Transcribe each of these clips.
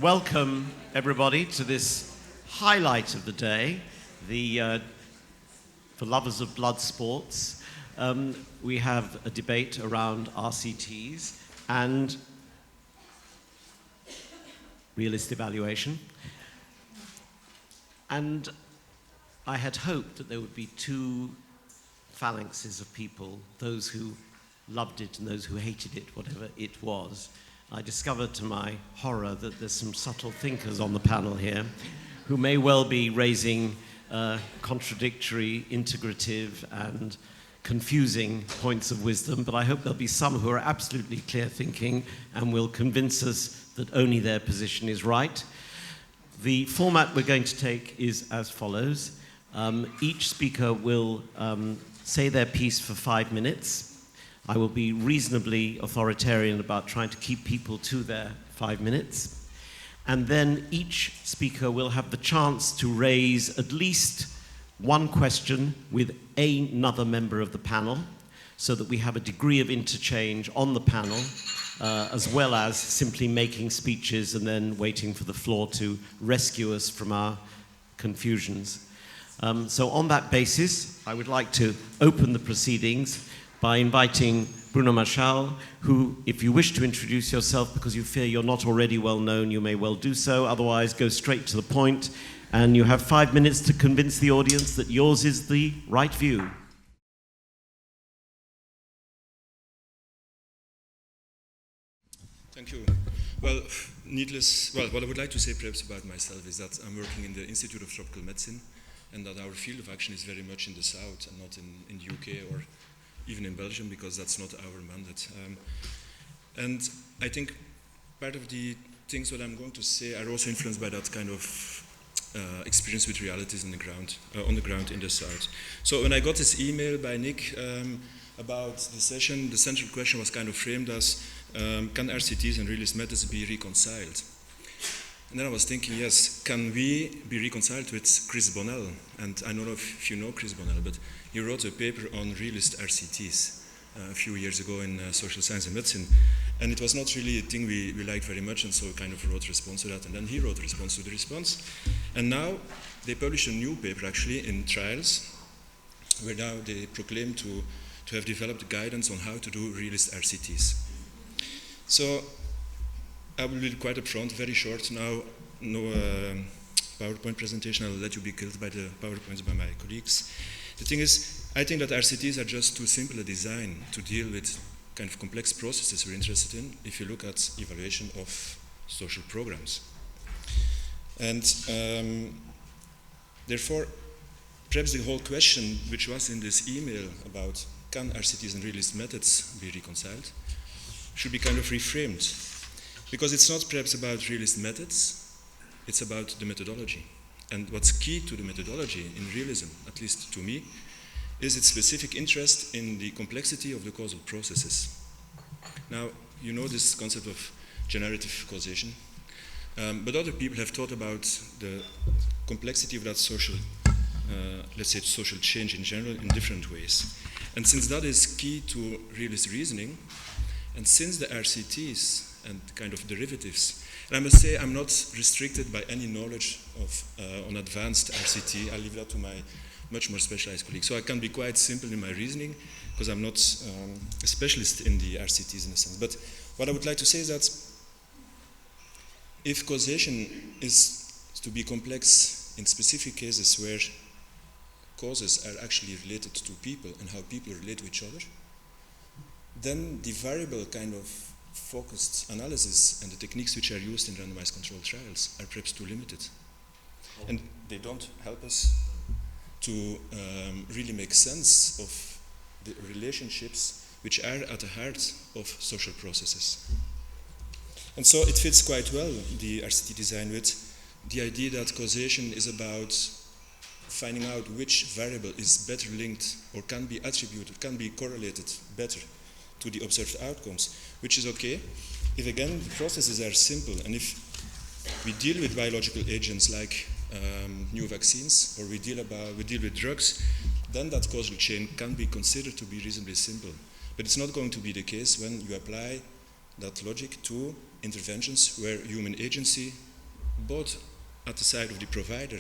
Welcome, everybody, to this highlight of the day, for lovers of blood sports. We have a debate around RCTs and realist evaluation. And I had hoped that there would be two phalanxes of people, those who loved it and those who hated it, whatever it was. I discovered to my horror that there's some subtle thinkers on the panel here who may well be raising contradictory, integrative, and confusing points of wisdom, but I hope there'll be some who are absolutely clear thinking and will convince us that only their position is right. The format we're going to take is as follows. Each speaker will say their piece for 5 minutes. I will be reasonably authoritarian about trying to keep people to their 5 minutes. And then each speaker will have the chance to raise at least one question with another member of the panel, so that we have a degree of interchange on the panel, as well as simply making speeches and then waiting for the floor to rescue us from our confusions. So on that basis, I would like to open the proceedings by inviting Bruno Marchal, who, if you wish to introduce yourself because you fear you're not already well known, you may well do so. Otherwise, go straight to the point, and you have 5 minutes to convince the audience that yours is the right view. Thank you. Well, what I would like to say perhaps about myself is that I'm working in the Institute of Tropical Medicine, and that our field of action is very much in the south and not in the UK or even in Belgium, because that's not our mandate. And I think part of the things that I'm going to say are also influenced by that kind of experience with realities on the ground in the south. So when I got this email by Nick about the session, the central question was kind of framed as, can RCTs and realist methods be reconciled? And then I was thinking, yes, can we be reconciled with Chris Bonnell? And I don't know if you know Chris Bonnell, but he wrote a paper on realist RCTs a few years ago in Social Science and Medicine. And it was not really a thing we liked very much, and so we kind of wrote a response to that. And then he wrote a response to the response. And now they published a new paper, actually, in Trials, where now they proclaim to have developed guidance on how to do realist RCTs. So I will be quite upfront, very short now, no PowerPoint presentation. I'll let you be killed by the PowerPoints by my colleagues. The thing is, I think that RCTs are just too simple a design to deal with kind of complex processes we're interested in if you look at evaluation of social programs. And therefore, perhaps the whole question which was in this email about can RCTs and realist methods be reconciled should be kind of reframed. Because it's not perhaps about realist methods, it's about the methodology. And what's key to the methodology in realism, at least to me, is its specific interest in the complexity of the causal processes. Now, you know this concept of generative causation, but other people have thought about the complexity of that social, let's say social change in general in different ways. And since that is key to realist reasoning, and since the RCTs and kind of derivatives. And I must say I'm not restricted by any knowledge on advanced RCT. I leave that to my much more specialized colleagues. So I can be quite simple in my reasoning because I'm not a specialist in the RCTs in a sense. But what I would like to say is that if causation is to be complex in specific cases where causes are actually related to people and how people relate to each other, then the variable kind of focused analysis and the techniques which are used in randomized controlled trials are perhaps too limited. And they don't help us to really make sense of the relationships which are at the heart of social processes. And so it fits quite well, the RCT design, with the idea that causation is about finding out which variable is better linked or can be attributed, can be correlated better to the observed outcomes, which is okay if, again, the processes are simple and if we deal with biological agents like new vaccines or we deal with drugs, then that causal chain can be considered to be reasonably simple. But it's not going to be the case when you apply that logic to interventions where human agency both at the side of the provider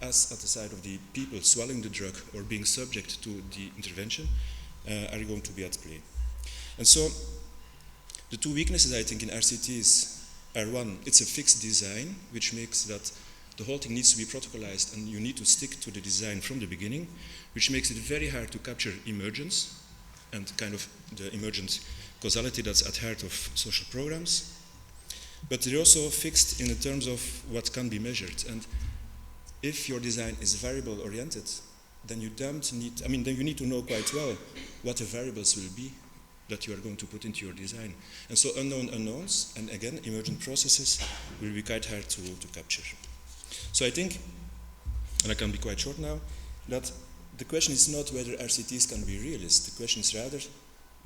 as at the side of the people swallowing the drug or being subject to the intervention are going to be at play. And so the two weaknesses, I think, in RCTs are one, it's a fixed design, which makes that the whole thing needs to be protocolized and you need to stick to the design from the beginning, which makes it very hard to capture emergence and kind of the emergent causality that's at heart of social programs. But they're also fixed in the terms of what can be measured. And if your design is variable oriented, then you need to know quite well what the variables will be that you are going to put into your design. And so unknown unknowns, and again, emergent processes will be quite hard to capture. So I think, and I can be quite short now, that the question is not whether RCTs can be realist. The question is rather,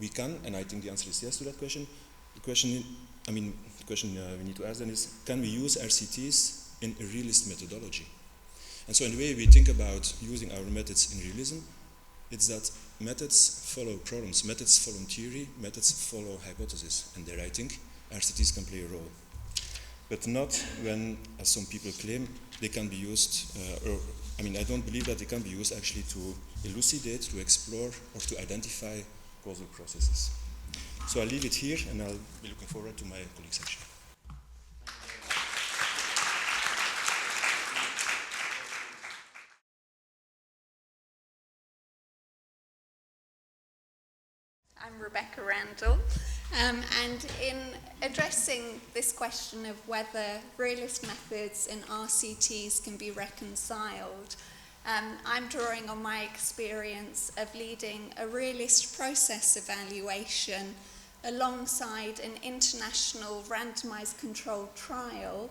we can, and I think the answer is yes to that question. The question we need to ask then is, can we use RCTs in a realist methodology? And so in the way we think about using our methods in realism, it's that methods follow problems, methods follow theory, methods follow hypothesis. And there I think RCTs can play a role. But not when, as some people claim, they can be used, I don't believe that they can be used actually to elucidate, to explore, or to identify causal processes. So I'll leave it here, and I'll be looking forward to my colleague's section. I'm Rebecca Randell, and in addressing this question of whether realist methods and RCTs can be reconciled, I'm drawing on my experience of leading a realist process evaluation alongside an international randomized controlled trial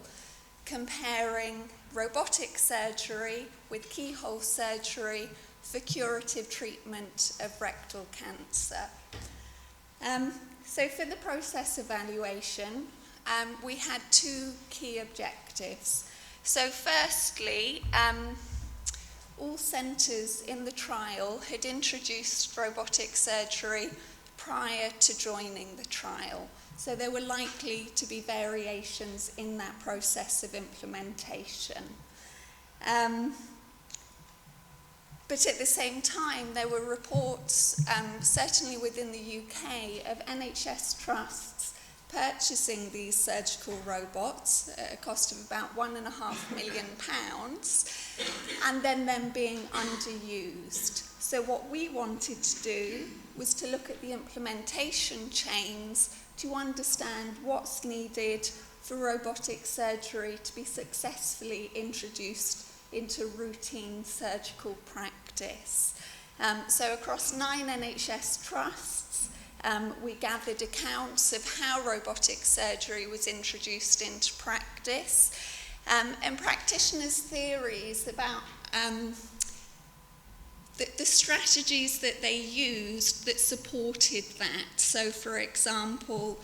comparing robotic surgery with keyhole surgery for curative treatment of rectal cancer. So for the process evaluation, we had two key objectives. So firstly, all centres in the trial had introduced robotic surgery prior to joining the trial. So there were likely to be variations in that process of implementation. But at the same time, there were reports, certainly within the UK, of NHS trusts purchasing these surgical robots at a cost of about £1.5 million, and then them being underused. So what we wanted to do was to look at the implementation chains to understand what's needed for robotic surgery to be successfully introduced into routine surgical practice. So across 9 NHS trusts, we gathered accounts of how robotic surgery was introduced into practice, and practitioners' theories about the strategies that they used that supported that. So, for example,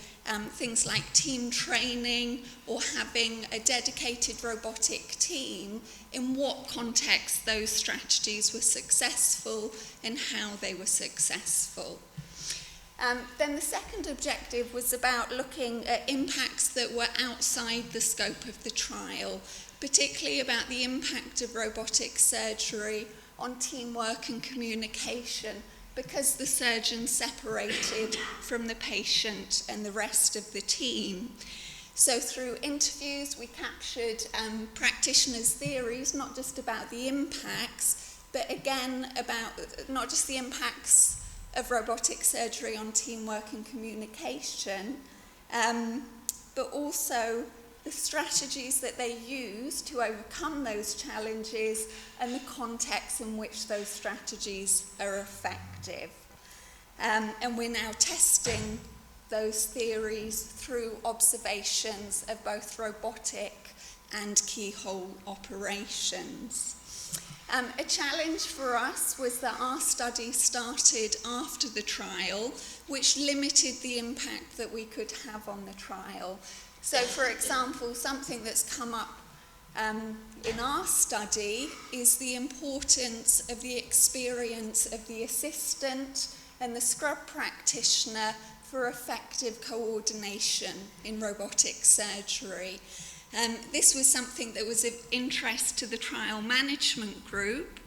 things like team training or having a dedicated robotic team, in what context those strategies were successful and how they were successful. Then the second objective was about looking at impacts that were outside the scope of the trial, particularly about the impact of robotic surgery on teamwork and communication, because the surgeon separated from the patient and the rest of the team. So through interviews, we captured practitioners' theories, not just about the impacts, but again about not just the impacts of robotic surgery on teamwork and communication, but also the strategies that they use to overcome those challenges and the context in which those strategies are effective. And we're now testing those theories through observations of both robotic and keyhole operations. A challenge for us was that our study started after the trial, which limited the impact that we could have on the trial. So, for example, something that's come up in our study is the importance of the experience of the assistant and the scrub practitioner for effective coordination in robotic surgery. This was something that was of interest to the trial management group,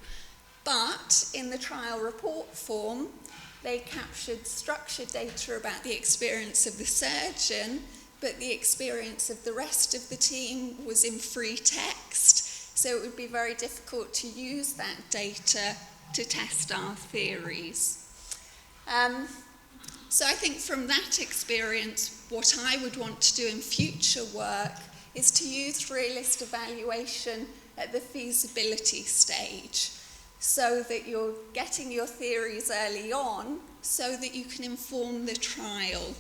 but in the trial report form, they captured structured data about the experience of the surgeon, but the experience of the rest of the team was in free text, so it would be very difficult to use that data to test our theories. So I think from that experience, what I would want to do in future work is to use realist evaluation at the feasibility stage, so that you're getting your theories early on so that you can inform the trial,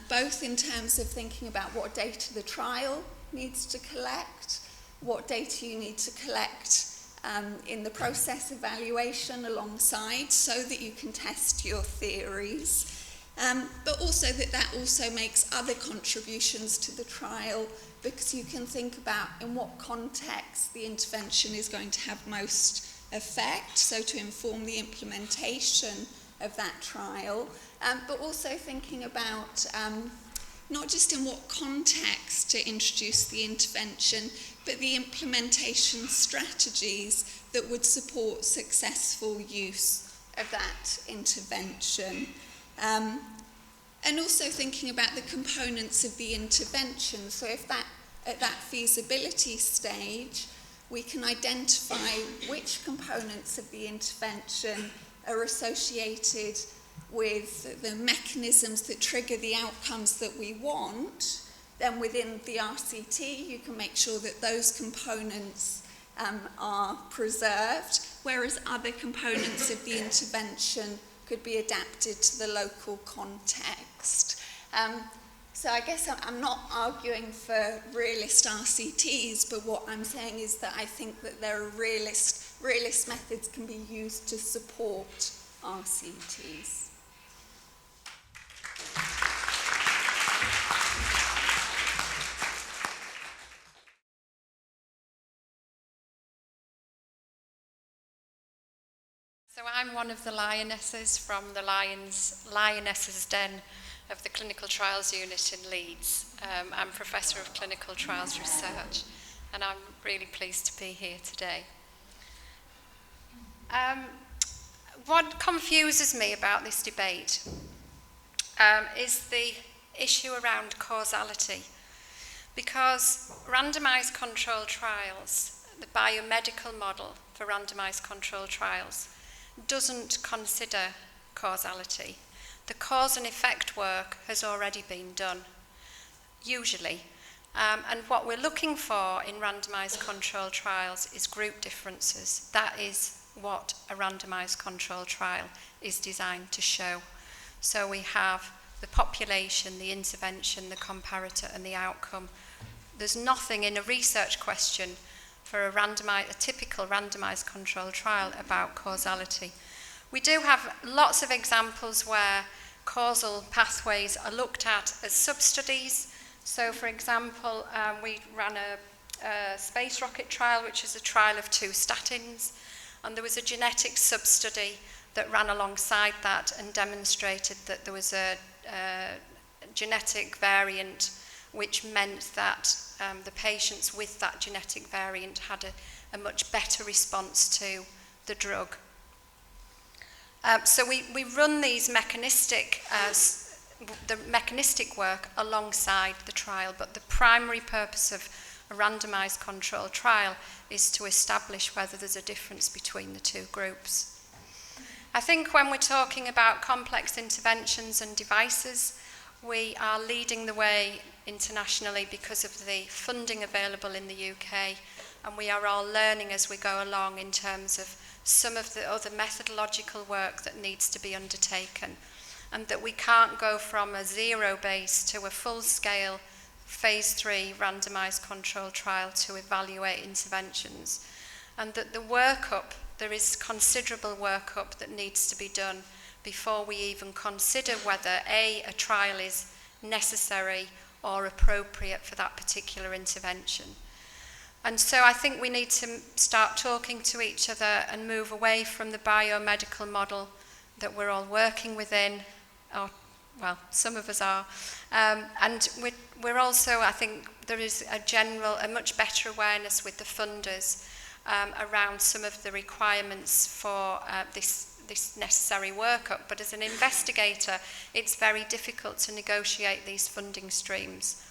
both in terms of thinking about what data the trial needs to collect, what data you need to collect in the process evaluation alongside, so that you can test your theories, but also that also makes other contributions to the trial, because you can think about in what context the intervention is going to have most effect, so to inform the implementation of that trial, but also thinking about not just in what context to introduce the intervention, but the implementation strategies that would support successful use of that intervention. And also thinking about the components of the intervention. So if that, at that feasibility stage, we can identify which components of the intervention are associated with the mechanisms that trigger the outcomes that we want, then within the RCT you can make sure that those components are preserved, whereas other components of the intervention could be adapted to the local context. So I guess I'm not arguing for realist RCTs, but what I'm saying is that I think that there are realist methods can be used to support RCTs. So I'm one of the lionesses from the Lionesses' Den of the Clinical Trials Unit in Leeds. I'm Professor of Clinical Trials Research, and I'm really pleased to be here today. What confuses me about this debate is the issue around causality, because randomised controlled trials, the biomedical model for randomised controlled trials, doesn't consider causality. The cause and effect work has already been done, usually. And what we're looking for in randomised controlled trials is group differences. That is what a randomised controlled trial is designed to show. So we have the population, the intervention, the comparator, and the outcome. There's nothing in a research question for a typical randomised controlled trial about causality. We do have lots of examples where causal pathways are looked at as sub-studies. So, for example, we ran a space rocket trial, which is a trial of 2 statins, and there was a genetic sub-study that ran alongside that and demonstrated that there was a genetic variant, which meant that the patients with that genetic variant had a much better response to the drug. So we run these mechanistic work alongside the trial, but the primary purpose of a randomised controlled trial is to establish whether there's a difference between the 2 groups. I think when we're talking about complex interventions and devices, we are leading the way internationally because of the funding available in the UK, and we are all learning as we go along in terms of some of the other methodological work that needs to be undertaken, and that we can't go from a zero base to a full-scale phase 3 randomised controlled trial to evaluate interventions, and that the workup, there is considerable workup that needs to be done before we even consider whether a trial is necessary or appropriate for that particular intervention. And so I think we need to start talking to each other and move away from the biomedical model that we're all working within, or well, some of us are. And we're also, I think, there is a much better awareness with the funders around some of the requirements for this necessary workup. But as an investigator, it's very difficult to negotiate these funding streams.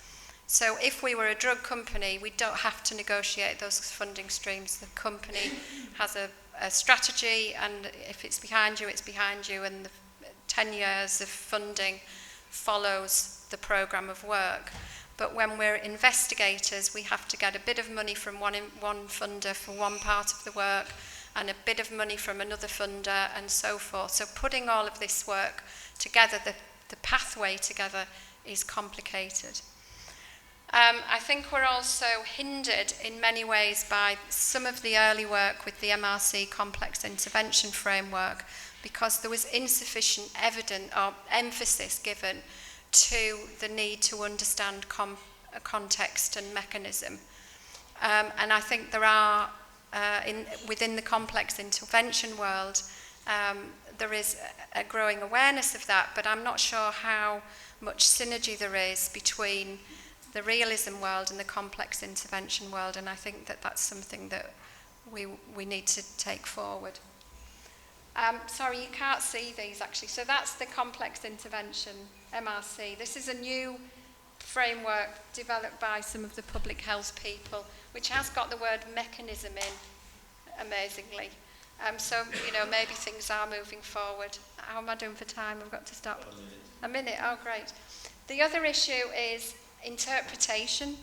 So if we were a drug company, we don't have to negotiate those funding streams. The company has a strategy, and if it's behind you, and the 10 years of funding follows the programme of work. But when we're investigators, we have to get a bit of money from one funder for one part of the work, and a bit of money from another funder, and so forth. So putting all of this work together, the pathway together, is complicated. I think we're also hindered in many ways by some of the early work with the MRC complex intervention framework, because there was insufficient emphasis given to the need to understand context and mechanism. And I think there are, within the complex intervention world, there is a growing awareness of that, but I'm not sure how much synergy there is between the realism world and the complex intervention world, and I think that that's something that we need to take forward. Sorry, you can't see these actually. So that's the complex intervention, MRC. This is a new framework developed by some of the public health people, which has got the word mechanism in, amazingly. So, maybe things are moving forward. How am I doing for time? I've got to stop. A minute, oh great. The other issue is interpretation.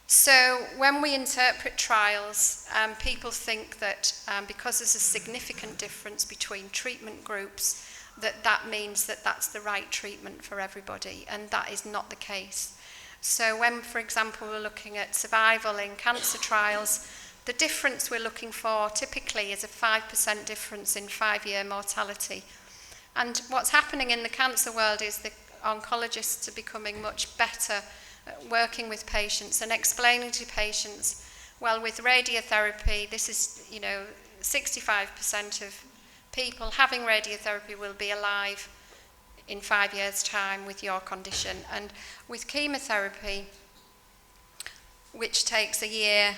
So when we interpret trials, people think that because there's a significant difference between treatment groups, that means that that's the right treatment for everybody, and that is not the case. So when, for example, we're looking at survival in cancer trials, the difference we're looking for typically is a 5% difference in 5-year mortality. And what's happening in the cancer world is the oncologists are becoming much better working with patients and explaining to patients, well, with radiotherapy, this is, 65% of people having radiotherapy will be alive in 5 years' time with your condition. And with chemotherapy, which takes a year,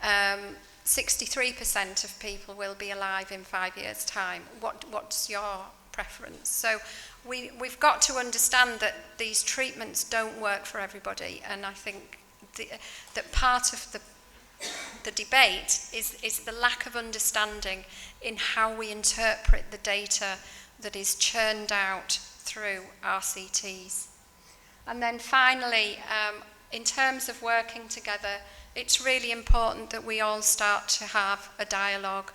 63% of people will be alive in 5 years' time. What's your preference? So we've got to understand that these treatments don't work for everybody, and I think that part of the debate is the lack of understanding in how we interpret the data that is churned out through RCTs. And then finally, in terms of working together, it's really important that we all start to have a dialogue.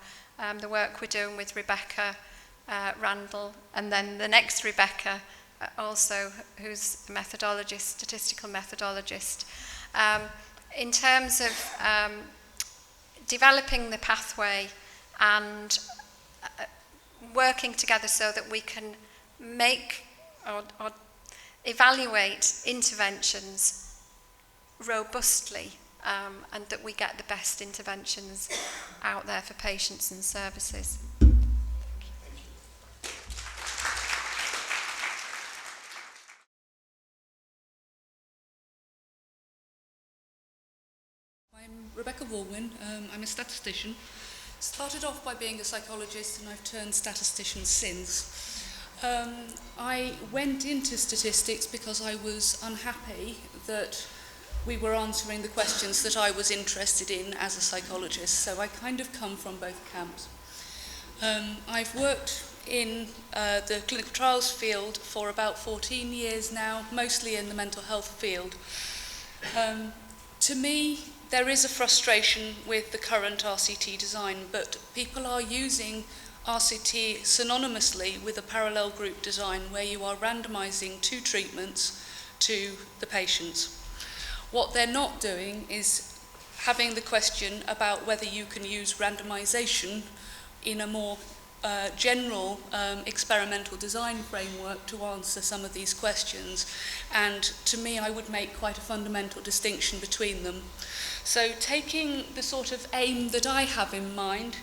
The work we're doing with Rebecca, Randell, and then the next Rebecca, also, who's a methodologist, statistical methodologist, in terms of developing the pathway and working together so that we can make or evaluate interventions robustly, and that we get the best interventions out there for patients and services. I'm Rebecca Walwyn. I'm a statistician. Started off by being a psychologist, and I've turned statistician since. I went into statistics because I was unhappy that we were answering the questions that I was interested in as a psychologist, so I kind of come from both camps. I've worked in the clinical trials field for about 14 years now, mostly in the mental health field. To me, there is a frustration with the current RCT design, but people are using RCT synonymously with a parallel group design where you are randomizing 2 treatments to the patients. What they're not doing is having the question about whether you can use randomization in a more general experimental design framework to answer some of these questions. And to me, I would make quite a fundamental distinction between them. So taking the sort of aim that I have in mind,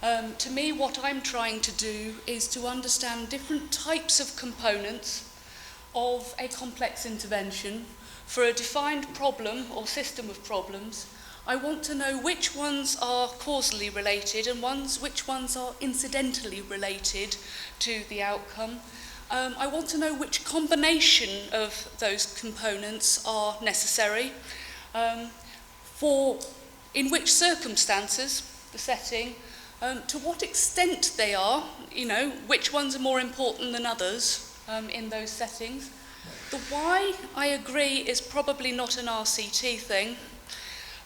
to me what I'm trying to do is to understand different types of components of a complex intervention for a defined problem or system of problems, I want to know which ones are causally related and which ones are incidentally related to the outcome. I want to know which combination of those components are necessary, in which circumstances, the setting, to what extent they are, which ones are more important than others in those settings. The why, I agree, is probably not an RCT thing,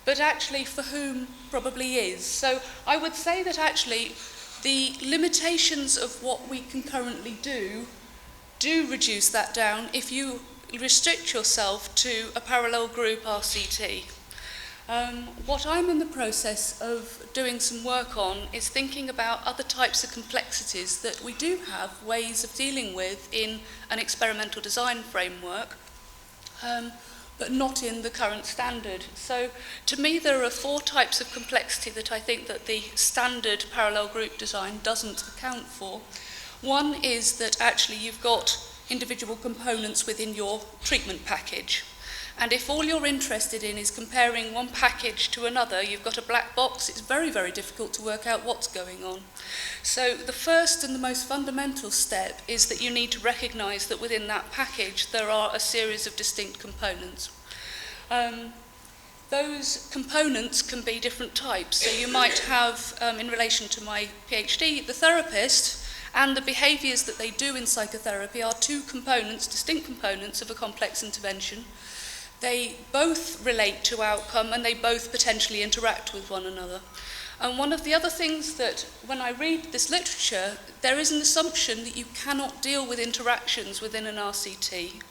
but actually for whom probably is. So I would say that actually the limitations of what we can currently do reduce that down if you restrict yourself to a parallel group RCT. What I'm in the process of doing some work on is thinking about other types of complexities that we do have ways of dealing with in an experimental design framework, but not in the current standard. So to me there are 4 types of complexity that I think that the standard parallel group design doesn't account for. One is that actually you've got individual components within your treatment package. And if all you're interested in is comparing one package to another, you've got a black box, it's very, very difficult to work out what's going on. So the first and the most fundamental step is that you need to recognise that within that package there are a series of distinct components. Those components can be different types. So you might have, in relation to my PhD, the therapist, and the behaviours that they do in psychotherapy are 2 components, distinct components of a complex intervention. They both relate to outcome and they both potentially interact with one another. And one of the other things that, when I read this literature, there is an assumption that you cannot deal with interactions within an RCT.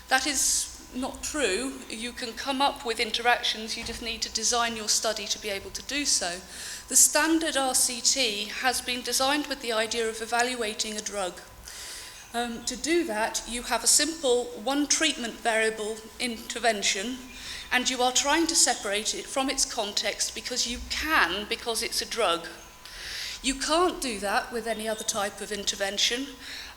That is not true. You can come up with interactions, you just need to design your study to be able to do so. The standard RCT has been designed with the idea of evaluating a drug. To do that, you have a simple one treatment variable intervention, and you are trying to separate it from its context because it's a drug. You can't do that with any other type of intervention,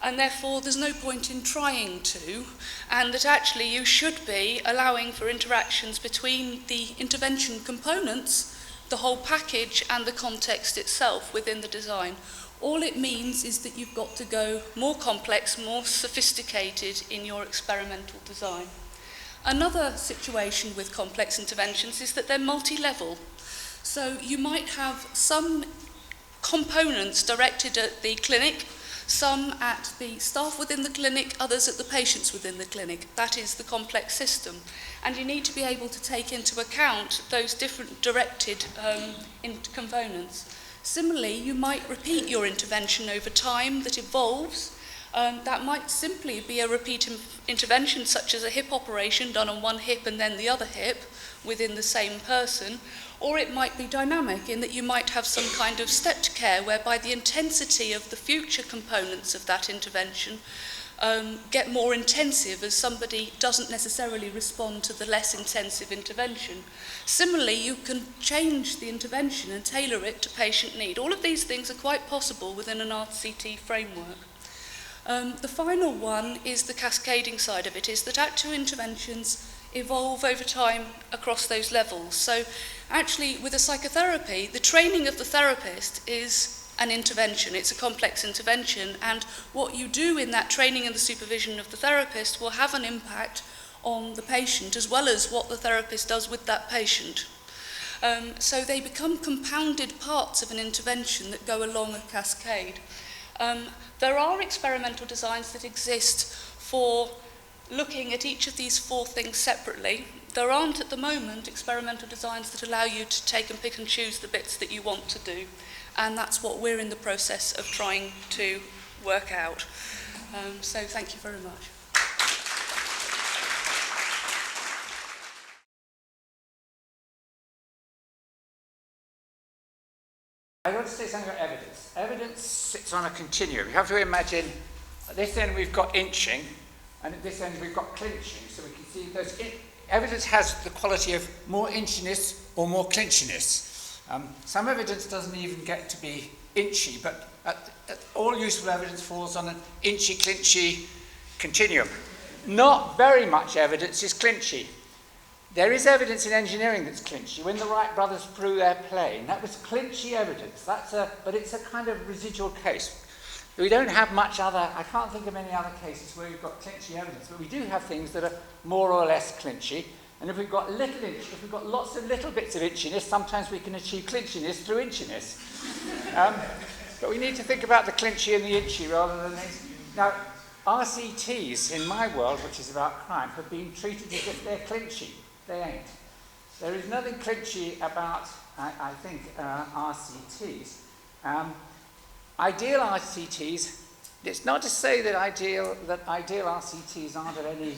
and therefore there's no point in trying to, and that actually you should be allowing for interactions between the intervention components, the whole package, and the context itself within the design. All it means is that you've got to go more complex, more sophisticated in your experimental design. Another situation with complex interventions is that they're multi-level. So you might have some components directed at the clinic, some at the staff within the clinic, others at the patients within the clinic. That is the complex system. And you need to be able to take into account those different directed components. Similarly, you might repeat your intervention over time that evolves. That might simply be a repeat intervention, such as a hip operation done on one hip and then the other hip within the same person. Or it might be dynamic in that you might have some kind of stepped care whereby the intensity of the future components of that intervention get more intensive as somebody doesn't necessarily respond to the less intensive intervention. Similarly, you can change the intervention and tailor it to patient need. All of these things are quite possible within an RCT framework. The final one is the cascading side of it, is that actual interventions evolve over time across those levels. So actually with a psychotherapy, the training of the therapist is an intervention. It's a complex intervention, and what you do in that training and the supervision of the therapist will have an impact on the patient as well as what the therapist does with that patient. So they become compounded parts of an intervention that go along a cascade. There are experimental designs that exist for looking at each of these 4 things separately. There aren't at the moment experimental designs that allow you to take and pick and choose the bits that you want to do. And that's what we're in the process of trying to work out. So thank you very much. I want to say something about evidence. Evidence sits on a continuum. You have to imagine at this end we've got inching, and at this end we've got clinching. So we can see those. Evidence has the quality of more inchiness or more clinchiness. Some evidence doesn't even get to be inchy, but all useful evidence falls on an inchy-clinchy continuum. not very much evidence is clinchy. There is evidence in engineering that's clinchy. When the Wright brothers flew their plane, that was clinchy evidence. But it's a kind of residual case. We don't have much other, I can't think of any other cases where we've got clinchy evidence, but we do have things that are more or less clinchy. And if we've got lots of little bits of inchiness, sometimes we can achieve clinchiness through inchiness. But we need to think about the clinchy and the inchy rather than these. Now, RCTs in my world, which is about crime, have been treated as if they're clinchy. They ain't. There is nothing clinchy about, I think, RCTs. Ideal RCTs, it's not to say that ideal RCTs aren't of any,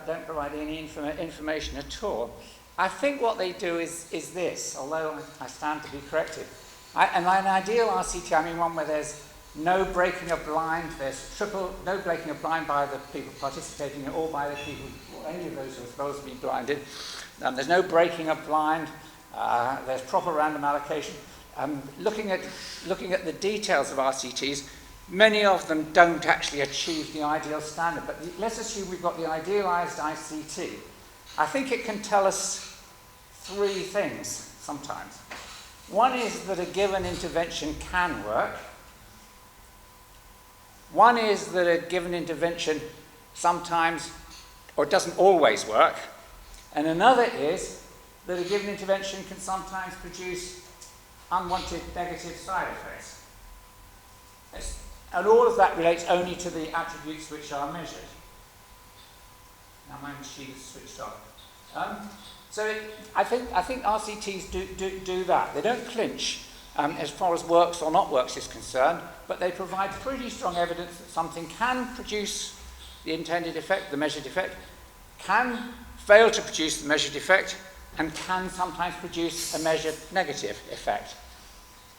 don't provide any information at all. I think what they do is this, although I stand to be corrected. And by an ideal RCT, I mean one where there's no breaking of blind, no breaking of blind by the people participating or by the people, or any of those who are supposed to be blinded. There's no breaking of blind, there's proper random allocation. Looking at the details of RCTs, many of them don't actually achieve the ideal standard, but let's assume we've got the idealized ICT. I think it can tell us three things sometimes. One is that a given intervention can work. One is that a given intervention sometimes, or doesn't always work. And another is that a given intervention can sometimes produce unwanted negative side effects. And all of that relates only to the attributes which are measured. Now my machine is switched off. I think RCTs do that. They don't clinch as far as works or not works is concerned, but they provide pretty strong evidence that something can produce the intended effect, the measured effect, can fail to produce the measured effect, and can sometimes produce a measured negative effect.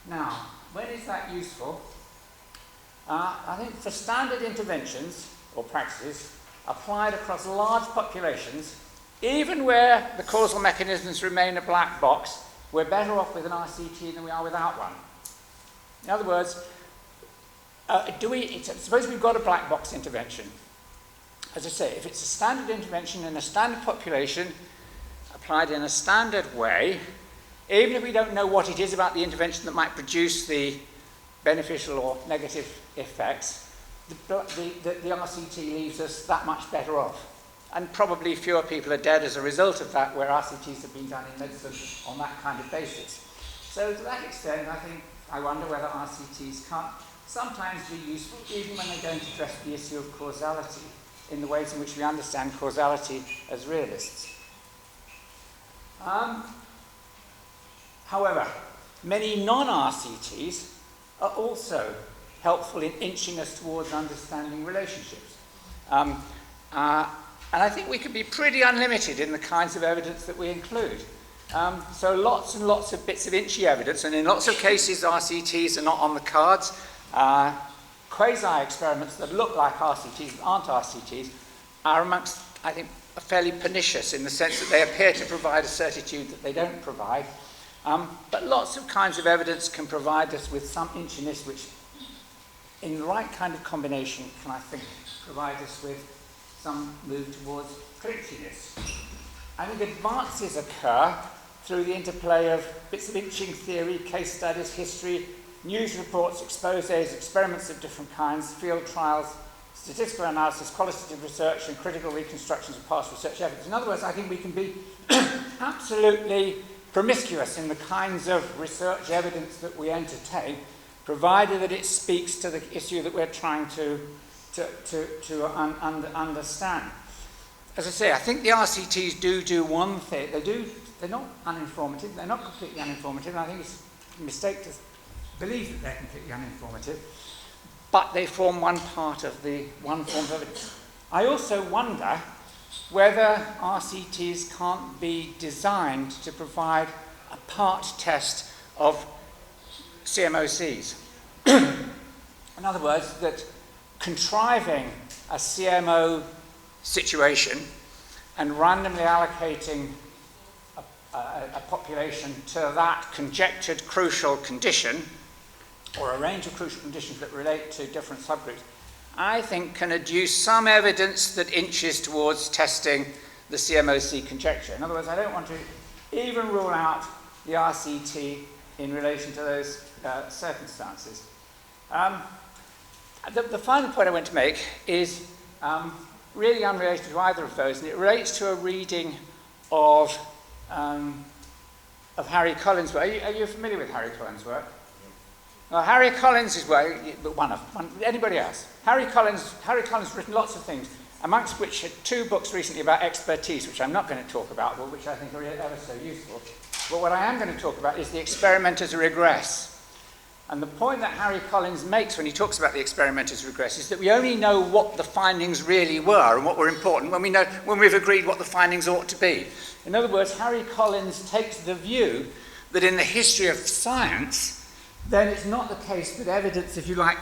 Now, when is that useful? I think for standard interventions or practices applied across large populations, even where the causal mechanisms remain a black box, we're better off with an RCT than we are without one. In other words, suppose we've got a black box intervention. As I say, if it's a standard intervention in a standard population, applied in a standard way, even if we don't know what it is about the intervention that might produce the beneficial or negative effects, the RCT leaves us that much better off. And probably fewer people are dead as a result of that, where RCTs have been done in medicine on that kind of basis. So to that extent, I wonder whether RCTs can't sometimes be useful, even when they don't address the issue of causality in the ways in which we understand causality as realists. However, many non-RCTs are also helpful in inching us towards understanding relationships. And I think we can be pretty unlimited in the kinds of evidence that we include. So lots and lots of bits of inchy evidence, and in lots of cases RCTs are not on the cards. Quasi-experiments that look like RCTs but aren't RCTs are amongst, I think, fairly pernicious in the sense that they appear to provide a certitude that they don't provide. But lots of kinds of evidence can provide us with some inchiness which, in the right kind of combination, can, I think, provide us with some move towards clinchiness. I think advances occur through the interplay of bits of inching theory, case studies, history, news reports, exposés, experiments of different kinds, field trials, statistical analysis, qualitative research, and critical reconstructions of past research evidence. In other words, I think we can be absolutely promiscuous in the kinds of research evidence that we entertain, provided that it speaks to the issue that we're trying to understand. As I say, I think the RCTs do one thing. They're not uninformative. They're not completely uninformative. And I think it's a mistake to believe that they're completely uninformative. But they form one form of evidence. I also wonder whether RCTs can't be designed to provide a part test of CMOCs. In other words, that contriving a CMO situation and randomly allocating a population to that conjectured crucial condition, or a range of crucial conditions that relate to different subgroups, I think, can adduce some evidence that inches towards testing the CMOC conjecture. In other words, I don't want to even rule out the RCT in relation to those circumstances. The final point I want to make is really unrelated to either of those, and it relates to a reading of Harry Collins' work. Are you familiar with Harry Collins' work? Well, Harry Collins' work, anybody else? Harry Collins has written lots of things, amongst which are 2 books recently about expertise, which I'm not going to talk about, but which I think are ever so useful. But what I am going to talk about is the experimenters regress. And the point that Harry Collins makes when he talks about the experimenters regress is that we only know what the findings really were and what were important when we've agreed what the findings ought to be. In other words, Harry Collins takes the view that in the history of science, then it's not the case that evidence, if you like,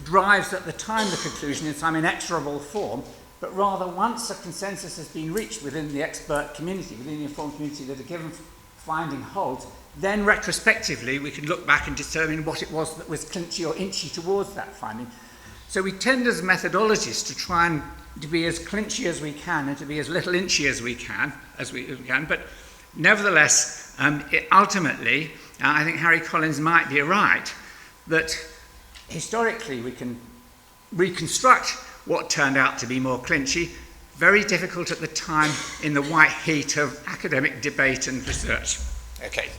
drives at the time the conclusion in some inexorable form, but rather once a consensus has been reached within the expert community, within the informed community that a given finding holds, then retrospectively we can look back and determine what it was that was clinchy or inchy towards that finding. So we tend as methodologists to try and to be as clinchy as we can and to be as little inchy as we can, but nevertheless, ultimately, I think Harry Collins might be right that historically we can reconstruct what turned out to be more clinchy, very difficult at the time in the white heat of academic debate and research. Okay.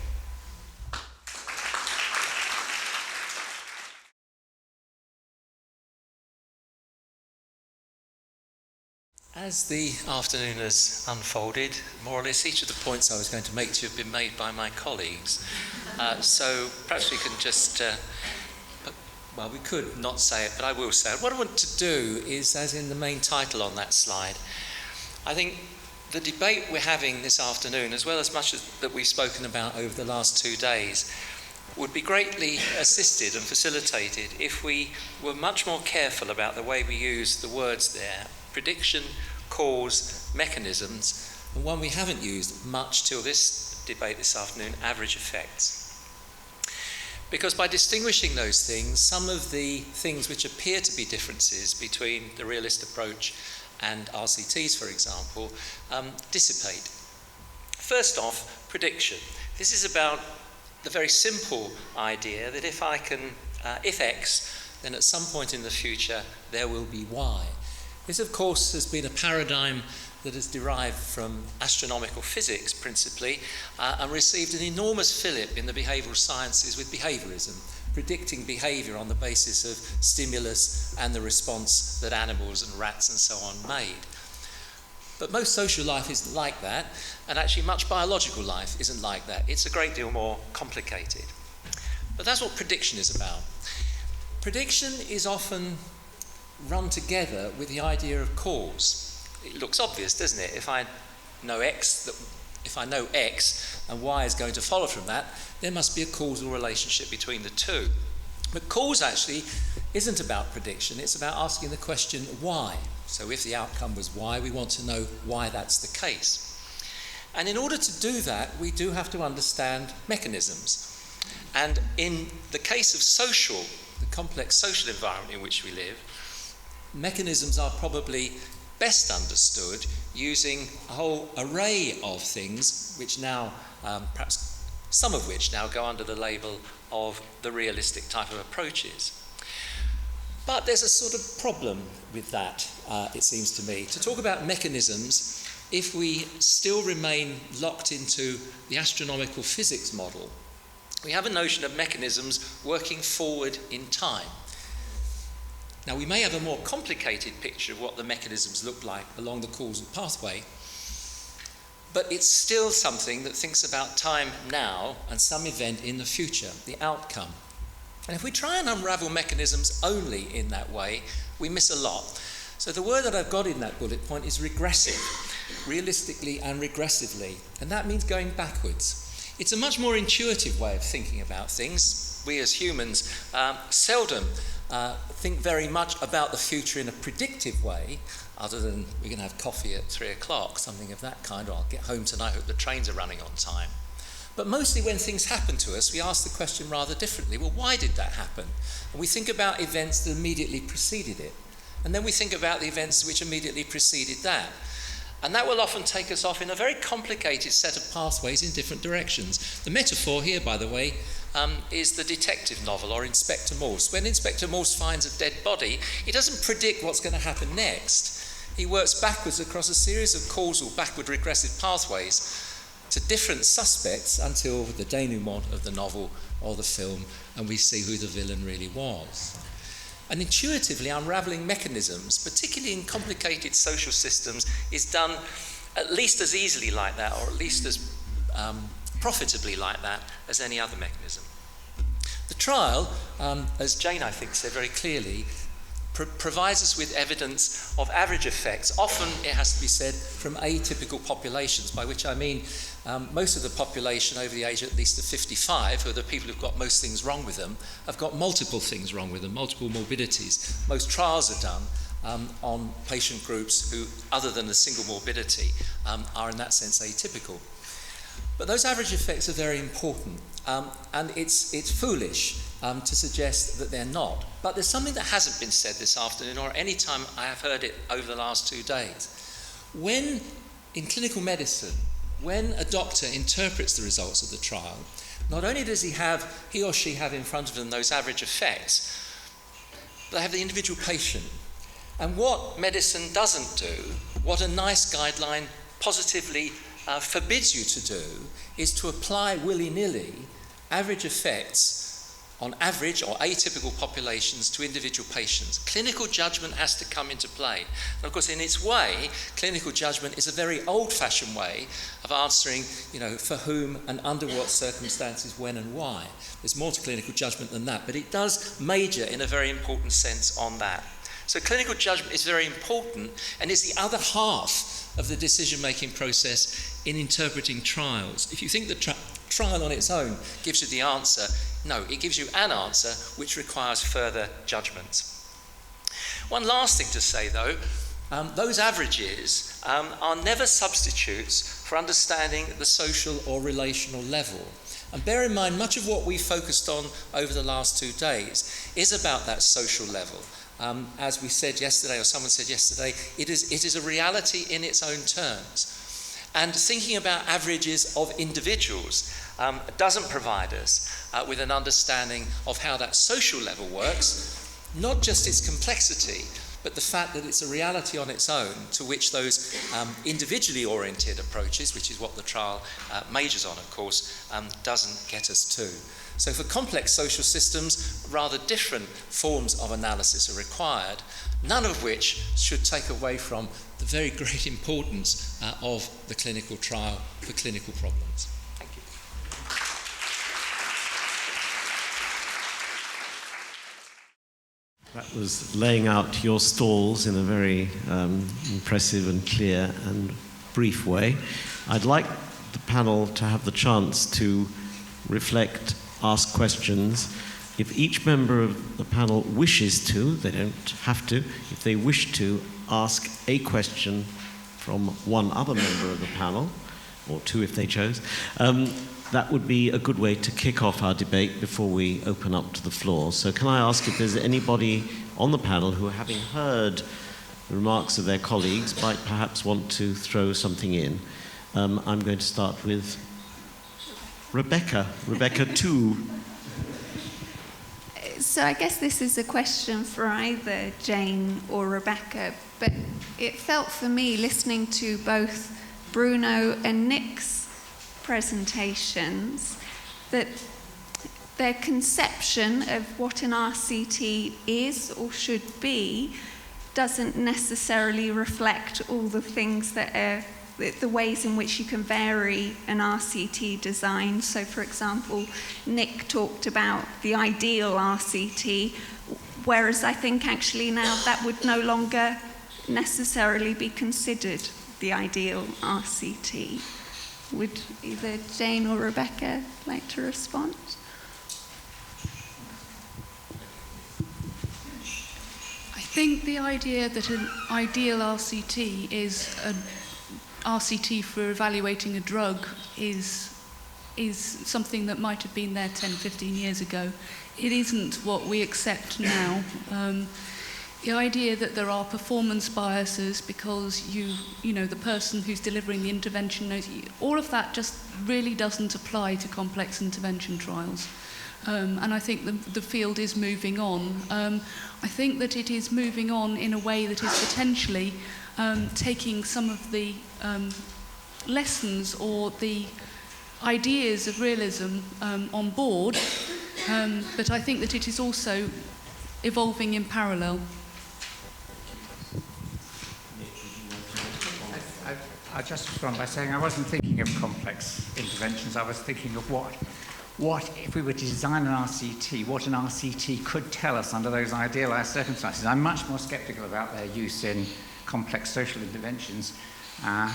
As the afternoon has unfolded, more or less each of the points I was going to make to you have been made by my colleagues. So perhaps we can just, we could not say it, but I will say it. What I want to do is, as in the main title on that slide, I think the debate we're having this afternoon, as well as much as that we've spoken about over the last 2 days, would be greatly assisted and facilitated if we were much more careful about the way we use the words there: prediction, cause, mechanisms, and one we haven't used much till this debate this afternoon, average effects. Because by distinguishing those things, some of the things which appear to be differences between the realist approach and RCTs, for example, dissipate. First off, prediction. This is about the very simple idea that if X, then at some point in the future there will be Y. This, of course, has been a paradigm that has derived from astronomical physics, principally, and received an enormous fillip in the behavioural sciences with behaviourism, predicting behaviour on the basis of stimulus and the response that animals and rats and so on made. But most social life isn't like that, and actually much biological life isn't like that. It's a great deal more complicated. But that's what prediction is about. Prediction is often run together with the idea of cause. It looks obvious, doesn't it? If I know X and Y is going to follow from that, there must be a causal relationship between the two. But cause actually isn't about prediction, it's about asking the question why. So if the outcome was Y, we want to know why that's the case. And in order to do that, we do have to understand mechanisms. And in the case of the complex social environment in which we live, mechanisms are probably best understood using a whole array of things, which now, perhaps some of which now go under the label of the realistic type of approaches. But there's a sort of problem with that, it seems to me. To talk about mechanisms, if we still remain locked into the astronomical physics model, we have a notion of mechanisms working forward in time. Now, we may have a more complicated picture of what the mechanisms look like along the causal pathway, but it's still something that thinks about time now and some event in the future, the outcome. And if we try and unravel mechanisms only in that way, we miss a lot. So the word that I've got in that bullet point is regressive, realistically and regressively, and that means going backwards. It's a much more intuitive way of thinking about things. We as humans seldom think very much about the future in a predictive way, other than we're going to have coffee at 3 o'clock, something of that kind, or I'll get home tonight, hope the trains are running on time. But mostly when things happen to us, we ask the question rather differently. Well, why did that happen? And we think about events that immediately preceded it. And then we think about the events which immediately preceded that. And that will often take us off in a very complicated set of pathways in different directions. The metaphor here, by the way, is the detective novel, or Inspector Morse. When Inspector Morse finds a dead body, he doesn't predict what's going to happen next. He works backwards across a series of causal, backward regressive pathways to different suspects until the denouement of the novel or the film, and we see who the villain really was. And intuitively unravelling mechanisms, particularly in complicated social systems, is done at least as easily like that, or at least as profitably like that, as any other mechanism. The trial, as Jane, I think, said very clearly, provides us with evidence of average effects. Often, it has to be said, from atypical populations, by which I mean most of the population over the age at least of 55, who are the people who've got most things wrong with them, have got multiple things wrong with them, multiple morbidities. Most trials are done on patient groups who, other than a single morbidity, are in that sense atypical. But those average effects are very important, and it's foolish to suggest that they're not. But there's something that hasn't been said this afternoon, or any time I have heard it over the last 2 days. When, in clinical medicine, when a doctor interprets the results of the trial, not only does he or she have in front of them those average effects, but they have the individual patient. And what medicine doesn't do, what a nice guideline positively forbids you to do, is to apply willy-nilly average effects on average or atypical populations to individual patients. Clinical judgment has to come into play. And of course, in its way, clinical judgment is a very old-fashioned way of answering, for whom and under what circumstances, when and why. There's more to clinical judgment than that, but it does major in a very important sense on that. So clinical judgment is very important, and is the other half of the decision-making process in interpreting trials. If you think the trial on its own gives you the answer, no, it gives you an answer which requires further judgments. One last thing to say, though, those averages are never substitutes for understanding the social or relational level. And bear in mind, much of what we focused on over the last 2 days is about that social level. As we said yesterday, or someone said yesterday, it is a reality in its own terms. And thinking about averages of individuals doesn't provide us with an understanding of how that social level works, not just its complexity, but the fact that it's a reality on its own to which those individually oriented approaches, which is what the trial majors on, of course, doesn't get us to. So for complex social systems, rather different forms of analysis are required, none of which should take away from the very great importance of the clinical trial for clinical problems. Thank you. That was laying out your stalls in a very impressive and clear and brief way. I'd like the panel to have the chance to reflect, ask questions. If each member of the panel wishes to, they don't have to, if they wish to, ask a question from one other member of the panel, or two if they chose, that would be a good way to kick off our debate before we open up to the floor. So can I ask if there's anybody on the panel who, having heard the remarks of their colleagues, might perhaps want to throw something in? I'm going to start with Rebecca 2. So I guess this is a question for either Jane or Rebecca, but it felt for me, listening to both Bruno and Nick's presentations, that their conception of what an RCT is or should be doesn't necessarily reflect all the things that are the ways in which you can vary an RCT design. So, for example, Nick talked about the ideal RCT, whereas I think actually now that would no longer necessarily be considered the ideal RCT. Would either Jane or Rebecca like to respond? I think the idea that an ideal RCT is an RCT for evaluating a drug is something that might have been there 10, 15 years ago. It isn't what we accept now. The idea that there are performance biases because you know, the person who's delivering the intervention knows, all of that just really doesn't apply to complex intervention trials. And I think the field is moving on. I think that it is moving on in a way that is potentially taking some of the lessons or the ideas of realism on board, but I think that it is also evolving in parallel. I'll just respond by saying I wasn't thinking of complex interventions. I was thinking of what if we were to design an RCT, what an RCT could tell us under those idealised circumstances. I'm much more sceptical about their use in complex social interventions. I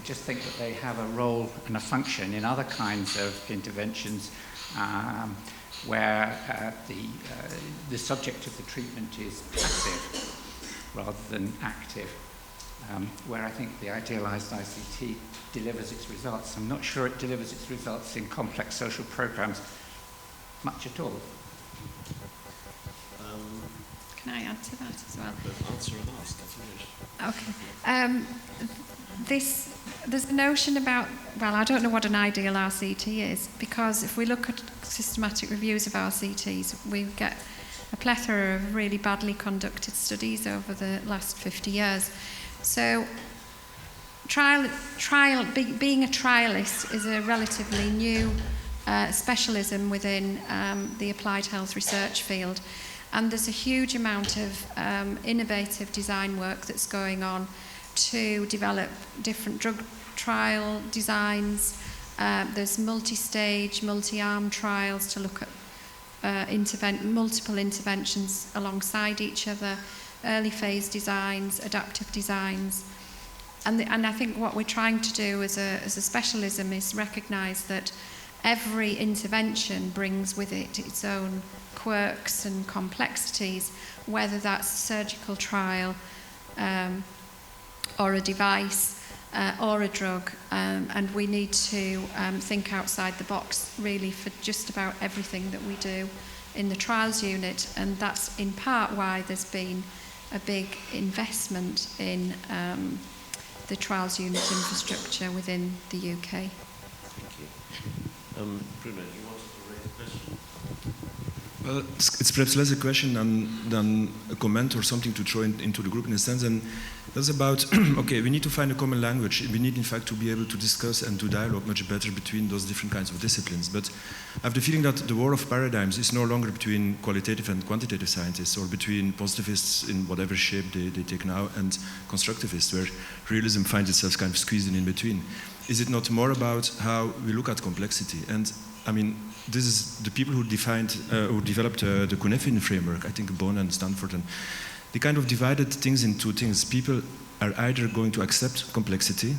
just think that they have a role and a function in other kinds of interventions where the subject of the treatment is passive rather than active. Where I think the idealised ICT delivers its results. I'm not sure it delivers its results in complex social programmes much at all. Can I add to that as well? Answer and ask, Okay. There's a notion about, well, I don't know what an ideal RCT is, because if we look at systematic reviews of RCTs, we get a plethora of really badly conducted studies over the last 50 years. So being a trialist is a relatively new specialism within the applied health research field. And there's a huge amount of innovative design work that's going on to develop different drug trial designs. There's multi-stage, multi-arm trials to look at multiple interventions alongside each other, early phase designs, adaptive designs. And I think what we're trying to do as a specialism is recognise that every intervention brings with it its own quirks and complexities, whether that's a surgical trial or a device or a drug, and we need to think outside the box really for just about everything that we do in the trials unit, and that's in part why there's been a big investment in the trials unit infrastructure within the UK. Thank you. Bruno, you wanted to raise a question? Well, it's perhaps less a question than a comment or something to throw into the group in a sense, and that's about, okay, we need to find a common language. We need, in fact, to be able to discuss and to dialogue much better between those different kinds of disciplines. But I have the feeling that the war of paradigms is no longer between qualitative and quantitative scientists, or between positivists in whatever shape they take now and constructivists, where realism finds itself kind of squeezed in between. Is it not more about how we look at complexity? And I mean, this is the people who developed the Cunefin framework, I think Bonn and Stanford, and they kind of divided things into two things. People are either going to accept complexity,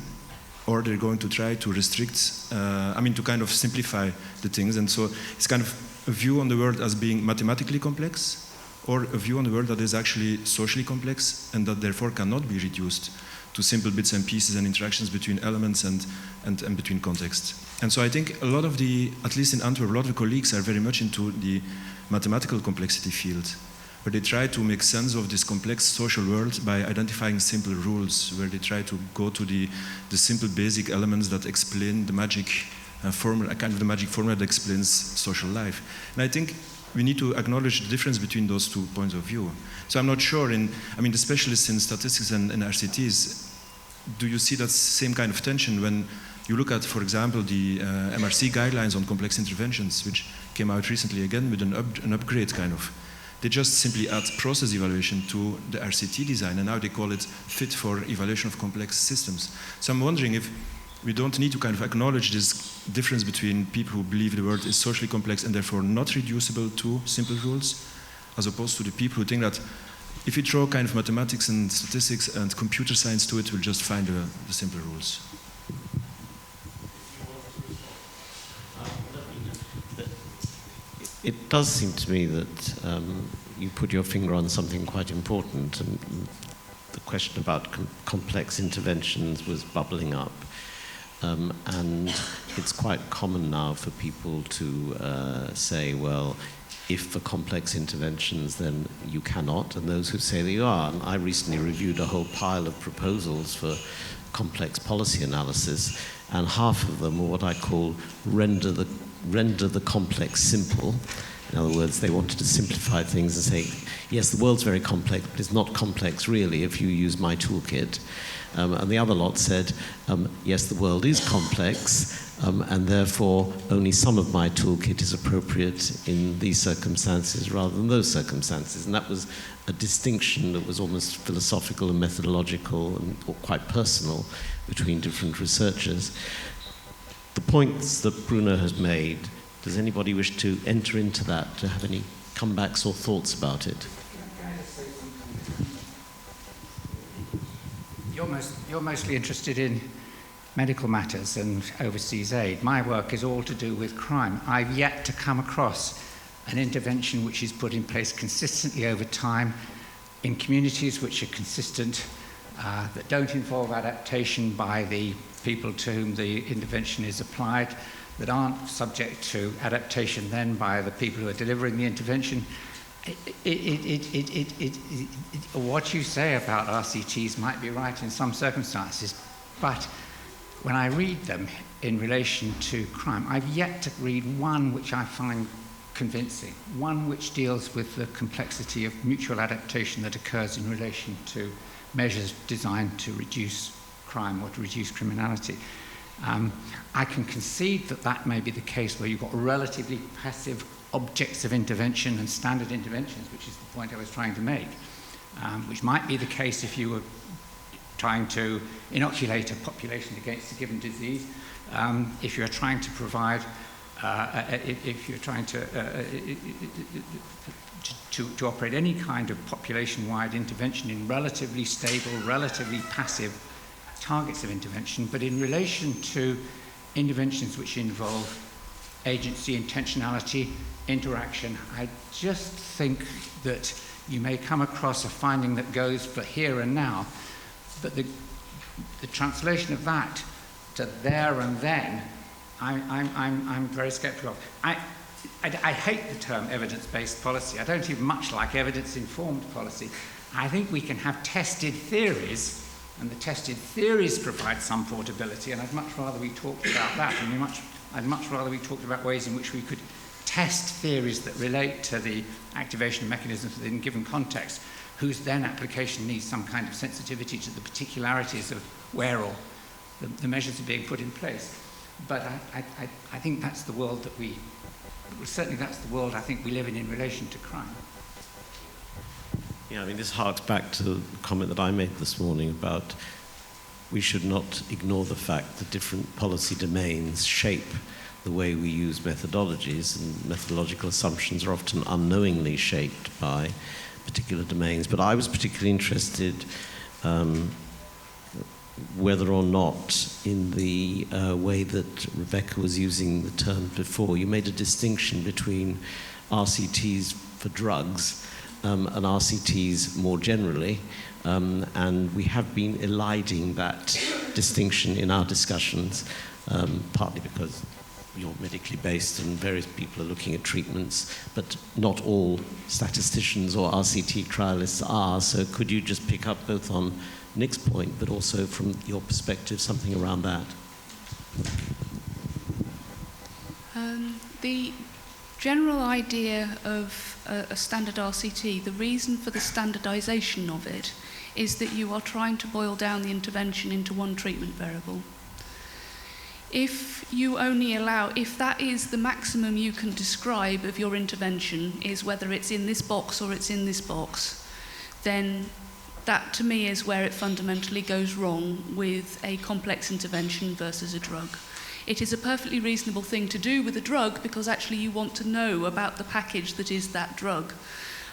or they're going to try to restrict, to kind of simplify the things. And so it's kind of a view on the world as being mathematically complex, or a view on the world that is actually socially complex, and that therefore cannot be reduced to simple bits and pieces and interactions between elements and between contexts. And so I think a lot of at least in Antwerp, a lot of the colleagues are very much into the mathematical complexity field, where they try to make sense of this complex social world by identifying simple rules, where they try to go to the simple basic elements that explain the magic formula, kind of the magic formula that explains social life. And I think we need to acknowledge the difference between those 2 points of view. So I'm not sure the specialists in statistics and RCTs, do you see that same kind of tension when you look at, for example, the MRC guidelines on complex interventions, which came out recently again with an upgrade kind of. They just simply add process evaluation to the RCT design, and now they call it fit for evaluation of complex systems. So I'm wondering if we don't need to kind of acknowledge this difference between people who believe the world is socially complex and therefore not reducible to simple rules, as opposed to the people who think that if you throw kind of mathematics and statistics and computer science to it, we'll just find the simple rules. It does seem to me that you put your finger on something quite important, and the question about complex interventions was bubbling up. And it's quite common now for people to say, well, if for complex interventions, then you cannot, and those who say that you are. And I recently reviewed a whole pile of proposals for complex policy analysis, and half of them are what I call render the complex simple. In other words, they wanted to simplify things and say, yes, the world's very complex, but it's not complex really if you use my toolkit. And the other lot said, yes, the world is complex, and therefore only some of my toolkit is appropriate in these circumstances rather than those circumstances. And that was a distinction that was almost philosophical and methodological and or quite personal between different researchers. The points that Bruno has made, does anybody wish to enter into that, to have any comebacks or thoughts about it? You're mostly interested in medical matters and overseas aid. My work is all to do with crime. I've yet to come across an intervention which is put in place consistently over time in communities which are consistent, that don't involve adaptation by the people to whom the intervention is applied, that aren't subject to adaptation then by the people who are delivering the intervention. What you say about RCTs might be right in some circumstances, but when I read them in relation to crime, I've yet to read one which I find convincing, one which deals with the complexity of mutual adaptation that occurs in relation to measures designed to reduce crime or to reduce criminality. I can concede that that may be the case where you've got relatively passive objects of intervention and standard interventions, which is the point I was trying to make, which might be the case if you were trying to inoculate a population against a given disease, if you're trying to provide, if you're trying to operate any kind of population-wide intervention in relatively stable, relatively passive targets of intervention, but in relation to interventions which involve agency, intentionality, interaction, I just think that you may come across a finding that goes for here and now, but the translation of that to there and then, I'm very sceptical of. I hate the term evidence-based policy. I don't even much like evidence-informed policy. I think we can have tested theories, and the tested theories provide some portability, and I'd much rather we talked about that, and I'd much rather we talked about ways in which we could test theories that relate to the activation of mechanisms within a given context, whose then application needs some kind of sensitivity to the particularities of where or the measures are being put in place. But I think that's the world that certainly that's the world I think we live in relation to crime. Yeah, I mean, this harks back to the comment that I made this morning about we should not ignore the fact that different policy domains shape the way we use methodologies, and methodological assumptions are often unknowingly shaped by particular domains. But I was particularly interested whether or not in the way that Rebecca was using the term before, you made a distinction between RCTs for drugs and RCTs more generally, and we have been eliding that distinction in our discussions, partly because you're medically based and various people are looking at treatments, but not all statisticians or RCT trialists are. So could you just pick up both on Nick's point, but also from your perspective, something around that? The general idea of a standard RCT, the reason for the standardization of it is that you are trying to boil down the intervention into one treatment variable. If you only allow, if that is the maximum you can describe of your intervention, is whether it's in this box or it's in this box, then that to me is where it fundamentally goes wrong with a complex intervention versus a drug. It is a perfectly reasonable thing to do with a drug because actually you want to know about the package that is that drug.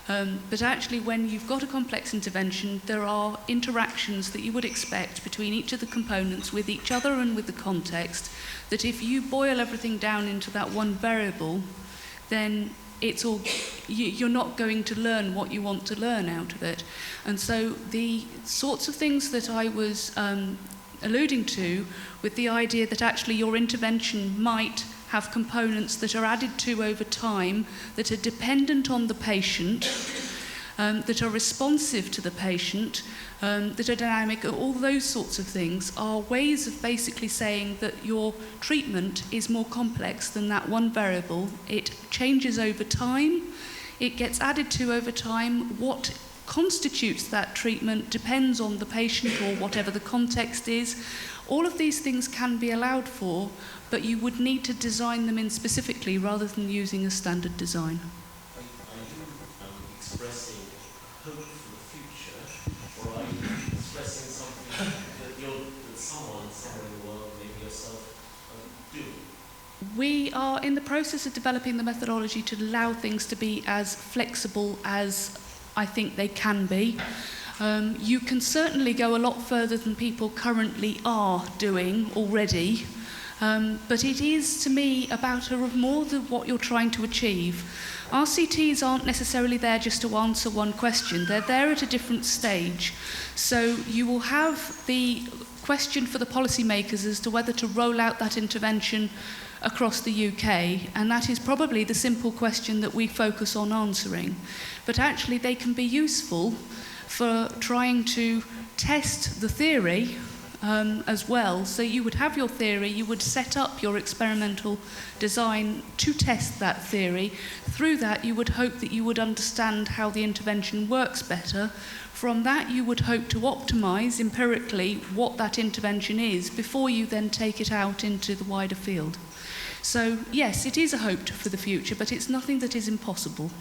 But actually when you've got a complex intervention, there are interactions that you would expect between each of the components with each other and with the context, that if you boil everything down into that one variable, then it's all, you're not going to learn what you want to learn out of it. And so the sorts of things that I was alluding to with the idea that actually your intervention might have components that are added to over time, that are dependent on the patient, that are responsive to the patient, that are dynamic, all those sorts of things are ways of basically saying that your treatment is more complex than that one variable. It changes over time, it gets added to over time. What constitutes that treatment depends on the patient or whatever the context is. All of these things can be allowed for, but you would need to design them in specifically rather than using a standard design. Are you expressing hope for the future, or are you expressing something that someone somewhere in the world, maybe yourself, do? We are in the process of developing the methodology to allow things to be as flexible as I think they can be. You can certainly go a lot further than people currently are doing already, but it is, to me, about more than what you're trying to achieve. RCTs aren't necessarily there just to answer one question. They're there at a different stage. So you will have the question for the policymakers as to whether to roll out that intervention across the UK, and that is probably the simple question that we focus on answering. But actually they can be useful for trying to test the theory as well. So you would have your theory, you would set up your experimental design to test that theory. Through that, you would hope that you would understand how the intervention works better. From that, you would hope to optimize empirically what that intervention is before you then take it out into the wider field. So yes, it is a hope for the future, but it's nothing that is impossible.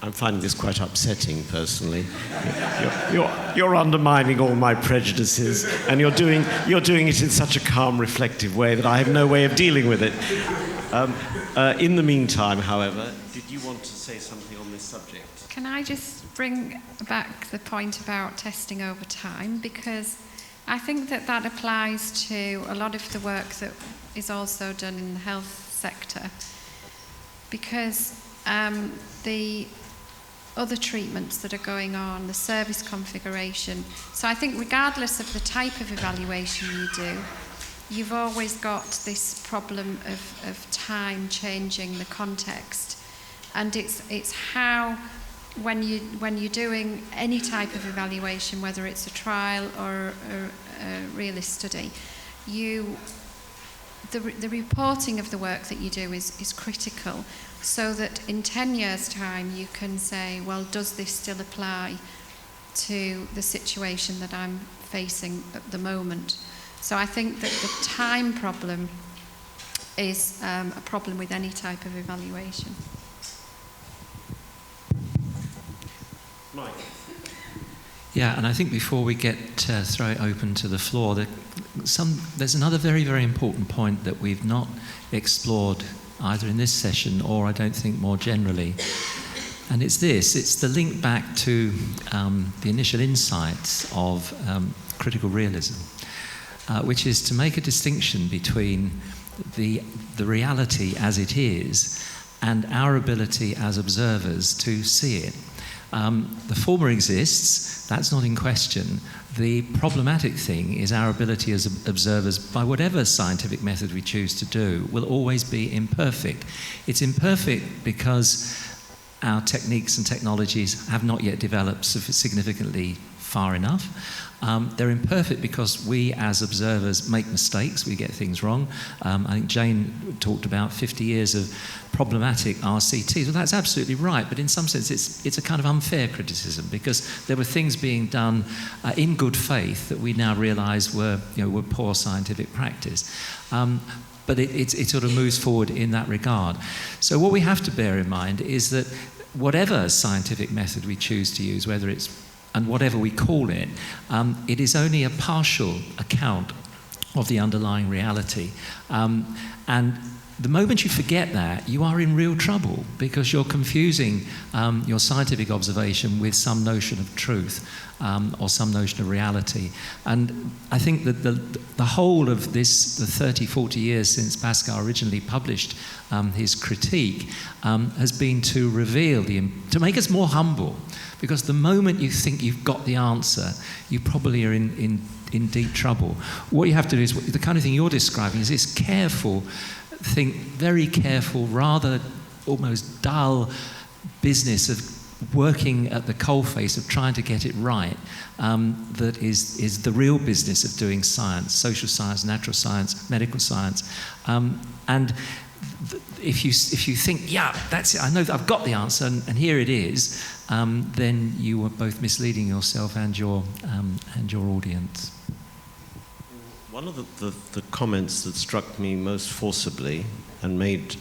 I'm finding this quite upsetting, personally. You're undermining all my prejudices, and you're doing it in such a calm, reflective way that I have no way of dealing with it. In the meantime, however, did you want to say something on this subject? Can I just bring back the point about testing over time? Because I think that applies to a lot of the work that is also done in the health sector. Because the other treatments that are going on, the service configuration. So I think regardless of the type of evaluation you do, you've always got this problem of time changing the context. And it's how, when you're doing any type of evaluation, whether it's a trial or a realist study, the reporting of the work that you do is critical, so that in 10 years' time you can say, well, does this still apply to the situation that I'm facing at the moment? So I think that the time problem is a problem with any type of evaluation. Mike? Yeah, and I think before we throw it open to the floor, there's another very, very important point that we've not explored either in this session or I don't think more generally. And it's the link back to the initial insights of critical realism, which is to make a distinction between the reality as it is and our ability as observers to see it. The former exists, that's not in question. The problematic thing is our ability as observers, by whatever scientific method we choose to do, will always be imperfect. It's imperfect because our techniques and technologies have not yet developed significantly far enough. They're imperfect because we as observers make mistakes, we get things wrong. I think Jane talked about 50 years of problematic RCTs. Well, that's absolutely right, but in some sense it's a kind of unfair criticism because there were things being done in good faith that we now realise were poor scientific practice. But it sort of moves forward in that regard. So what we have to bear in mind is that whatever scientific method we choose to use, whether it's and whatever we call it, it is only a partial account of the underlying reality. And the moment you forget that, you are in real trouble, because you're confusing your scientific observation with some notion of truth or some notion of reality. And I think that the whole of this, the 30, 40 years since Pascal originally published his critique, has been to reveal, to make us more humble. Because the moment you think you've got the answer, you probably are in deep trouble. What you have to do is, the kind of thing you're describing is this careful, very careful, rather almost dull business of working at the coalface of trying to get it right, that is the real business of doing science, social science, natural science, medical science. And if you think, yeah, that's it, I know that I've got the answer, and here it is, then you are both misleading yourself and your audience. One of the comments that struck me most forcibly and made,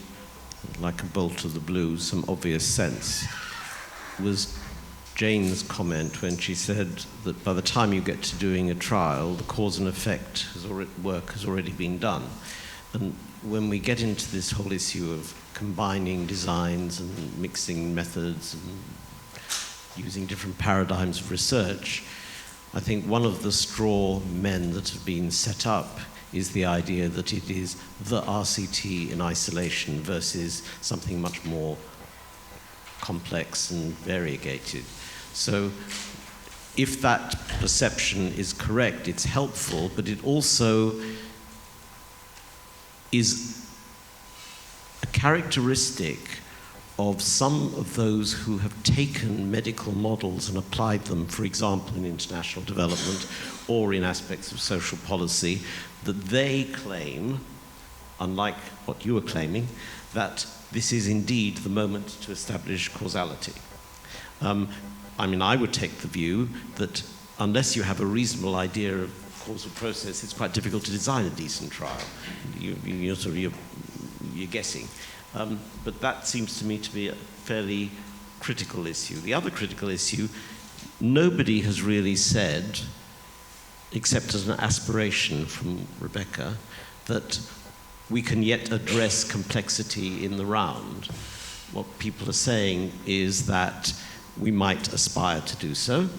like a bolt of the blue, some obvious sense was Jane's comment when she said that by the time you get to doing a trial, the cause and effect work has already been done. And when we get into this whole issue of combining designs and mixing methods and using different paradigms of research, I think one of the straw men that have been set up is the idea that it is the RCT in isolation versus something much more complex and variegated. So if that perception is correct, it's helpful, but it also is a characteristic of some of those who have taken medical models and applied them, for example, in international development or in aspects of social policy, that they claim, unlike what you are claiming, that this is indeed the moment to establish causality. I mean, I would take the view that unless you have a reasonable idea of causal process, it's quite difficult to design a decent trial. You're guessing. But that seems to me to be a fairly critical issue. The other critical issue, nobody has really said, except as an aspiration from Rebecca, that we can yet address complexity in the round. What people are saying is that we might aspire to do so.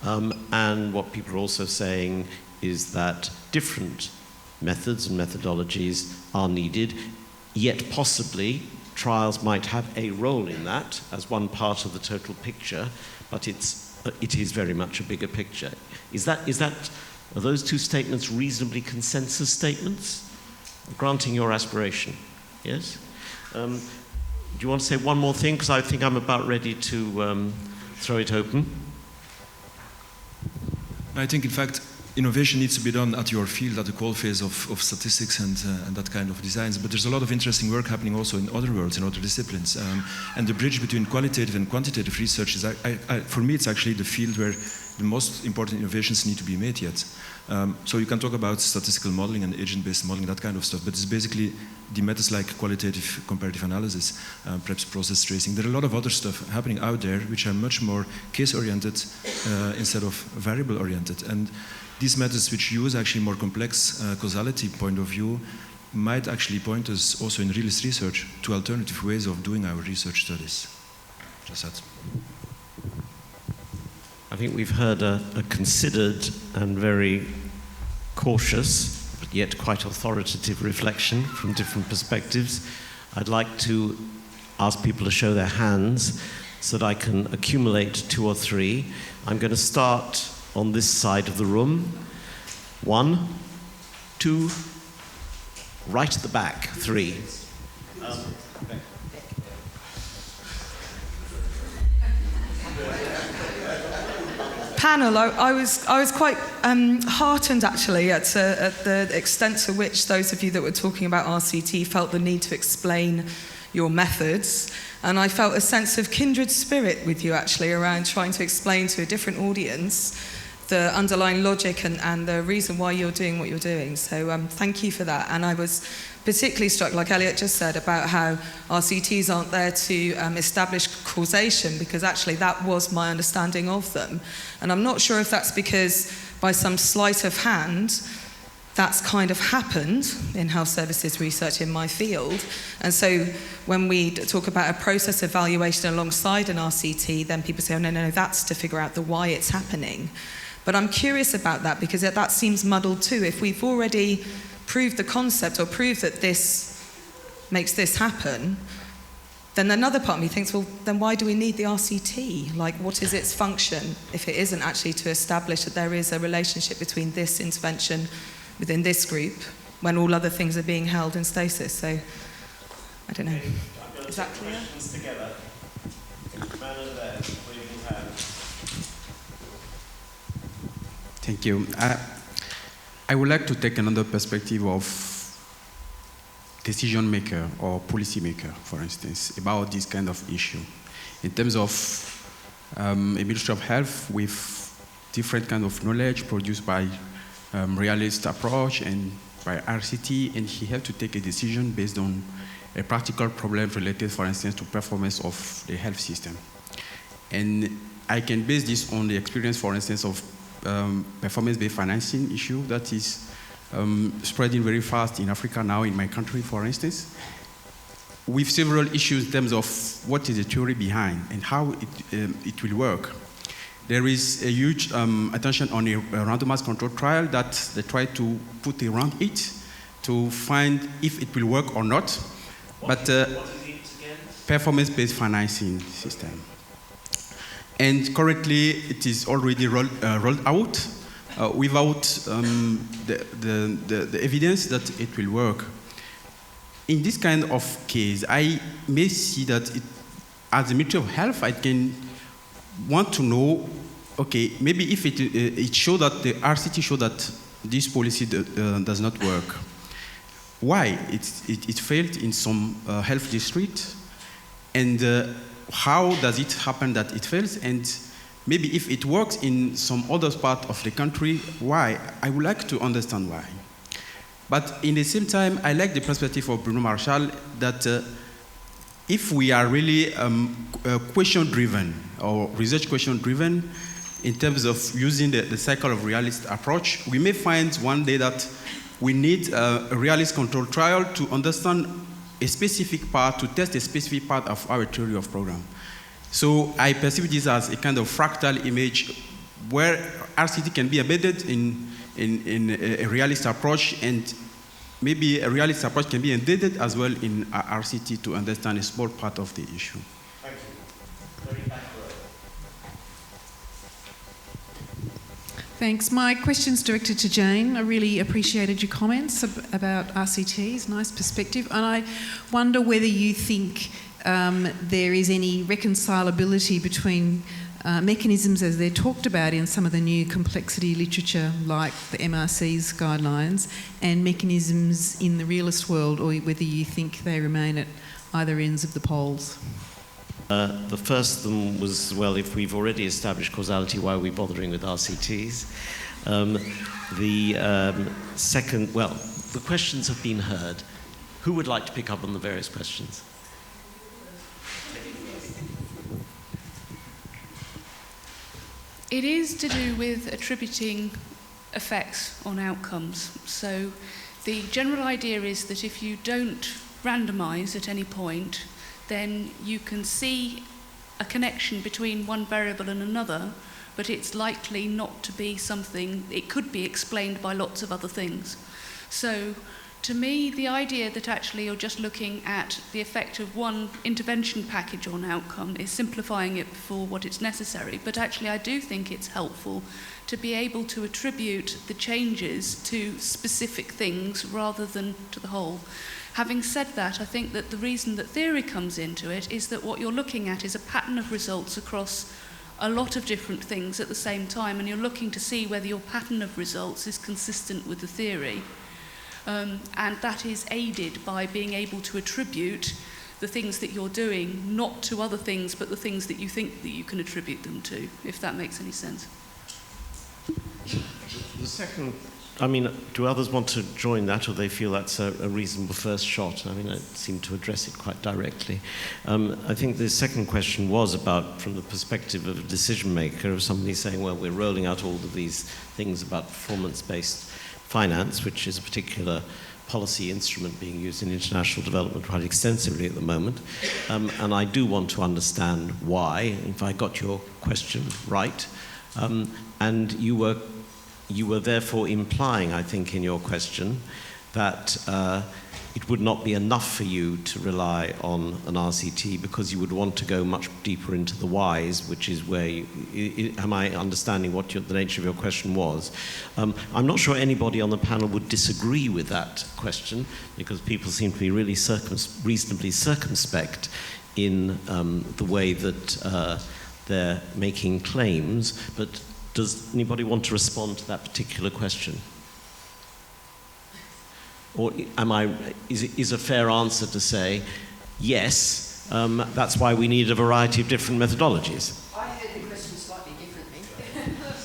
And what people are also saying is that different methods and methodologies are needed, yet possibly trials might have a role in that as one part of the total picture, but it is very much a bigger picture. Are those two statements reasonably consensus statements? Granting your aspiration, yes? Do you want to say one more thing? Because I think I'm about ready to throw it open. I think, in fact, innovation needs to be done at your field, at the coalface of statistics and that kind of designs. But there's a lot of interesting work happening also in other worlds, in other disciplines. And the bridge between qualitative and quantitative research is, for me, it's actually the field where the most important innovations need to be made yet. So you can talk about statistical modeling and agent-based modeling, that kind of stuff, but it's basically the methods like qualitative comparative analysis, perhaps process tracing. There are a lot of other stuff happening out there which are much more case-oriented instead of variable-oriented. And these methods which use actually more complex causality point of view might actually point us also in realist research to alternative ways of doing our research studies. Just that. I think we've heard a considered and very cautious, but yet quite authoritative reflection from different perspectives. I'd like to ask people to show their hands so that I can accumulate 2 or 3. I'm going to start on this side of the room. 1, 2, right at the back, 3. Panel, I was quite heartened actually at the extent to which those of you that were talking about RCT felt the need to explain your methods, and I felt a sense of kindred spirit with you actually around trying to explain to a different audience the underlying logic and the reason why you're doing what you're doing. So thank you for that. And I was particularly struck, like Elliot just said, about how RCTs aren't there to establish causation, because actually that was my understanding of them. And I'm not sure if that's because by some sleight of hand, that's kind of happened in health services research in my field. And so when we talk about a process evaluation alongside an RCT, then people say, oh, no, that's to figure out the why it's happening. But I'm curious about that because that seems muddled too. If we've already proved the concept or proved that this makes this happen, then another part of me thinks, well, then why do we need the RCT? Like, what is its function if it isn't actually to establish that there is a relationship between this intervention within this group when all other things are being held in stasis? So, I don't know. Is that clear? Questions together. Man over there, waving his hand. Thank you. I would like to take another perspective of decision maker or policy maker, for instance, about this kind of issue. In terms of a Ministry of Health with different kind of knowledge produced by realist approach and by RCT, and he had to take a decision based on a practical problem related, for instance, to performance of the health system. And I can base this on the experience, for instance, of performance-based financing issue that is spreading very fast in Africa now, in my country, for instance, with several issues in terms of what is the theory behind and how it will work. There is a huge attention on a randomized control trial that they try to put around it to find if it will work or not. What is it again? Performance-based financing system. And currently, it is already rolled out without the evidence that it will work. In this kind of case, I may see that as a Ministry of Health, I can want to know, okay, maybe if it shows that the RCT shows that this policy does not work. Why? It failed in some health district, and how does it happen that it fails? And maybe if it works in some other part of the country, why? I would like to understand why. But in the same time, I like the perspective of Bruno Marchal that if we are really question-driven or research question-driven in terms of using the cycle of realist approach, we may find one day that we need a realist control trial to understand a specific part, to test a specific part of our theory of program. So I perceive this as a kind of fractal image where RCT can be embedded in a realist approach, and maybe a realist approach can be embedded as well in RCT to understand a small part of the issue. Thank you. Very back row. Thanks. My question's directed to Jane. I really appreciated your comments about RCTs, nice perspective. And I wonder whether you think there is any reconcilability between mechanisms as they're talked about in some of the new complexity literature, like the MRC's guidelines, and mechanisms in the realist world, or whether you think they remain at either ends of the poles. The first of them was, well, if we've already established causality, why are we bothering with RCTs? The second, well, the questions have been heard. Who would like to pick up on the various questions? It is to do with attributing effects on outcomes. So the general idea is that if you don't randomise at any point, then you can see a connection between one variable and another, but it's likely not to be something, it could be explained by lots of other things. So to me, the idea that actually you're just looking at the effect of one intervention package on outcome is simplifying it for what it's necessary. But actually, I do think it's helpful to be able to attribute the changes to specific things rather than to the whole. Having said that, I think that the reason that theory comes into it is that what you're looking at is a pattern of results across a lot of different things at the same time, and you're looking to see whether your pattern of results is consistent with the theory. And that is aided by being able to attribute the things that you're doing not to other things, but the things that you think that you can attribute them to, if that makes any sense. The second I mean, do others want to join that, or they feel that's a reasonable first shot? I mean, I seem to address it quite directly. I think the second question was about, from the perspective of a decision maker, of somebody saying, well, we're rolling out all of these things about performance-based finance, which is a particular policy instrument being used in international development quite extensively at the moment. And I do want to understand why, if I got your question right. And you were therefore implying, I think, in your question, that it would not be enough for you to rely on an RCT because you would want to go much deeper into the whys, which is where am I understanding what the nature of your question was? I'm not sure anybody on the panel would disagree with that question, because people seem to be really reasonably circumspect in the way that they're making claims. But does anybody want to respond to that particular question? Or is a fair answer to say, yes, that's why we need a variety of different methodologies? I heard the question slightly differently.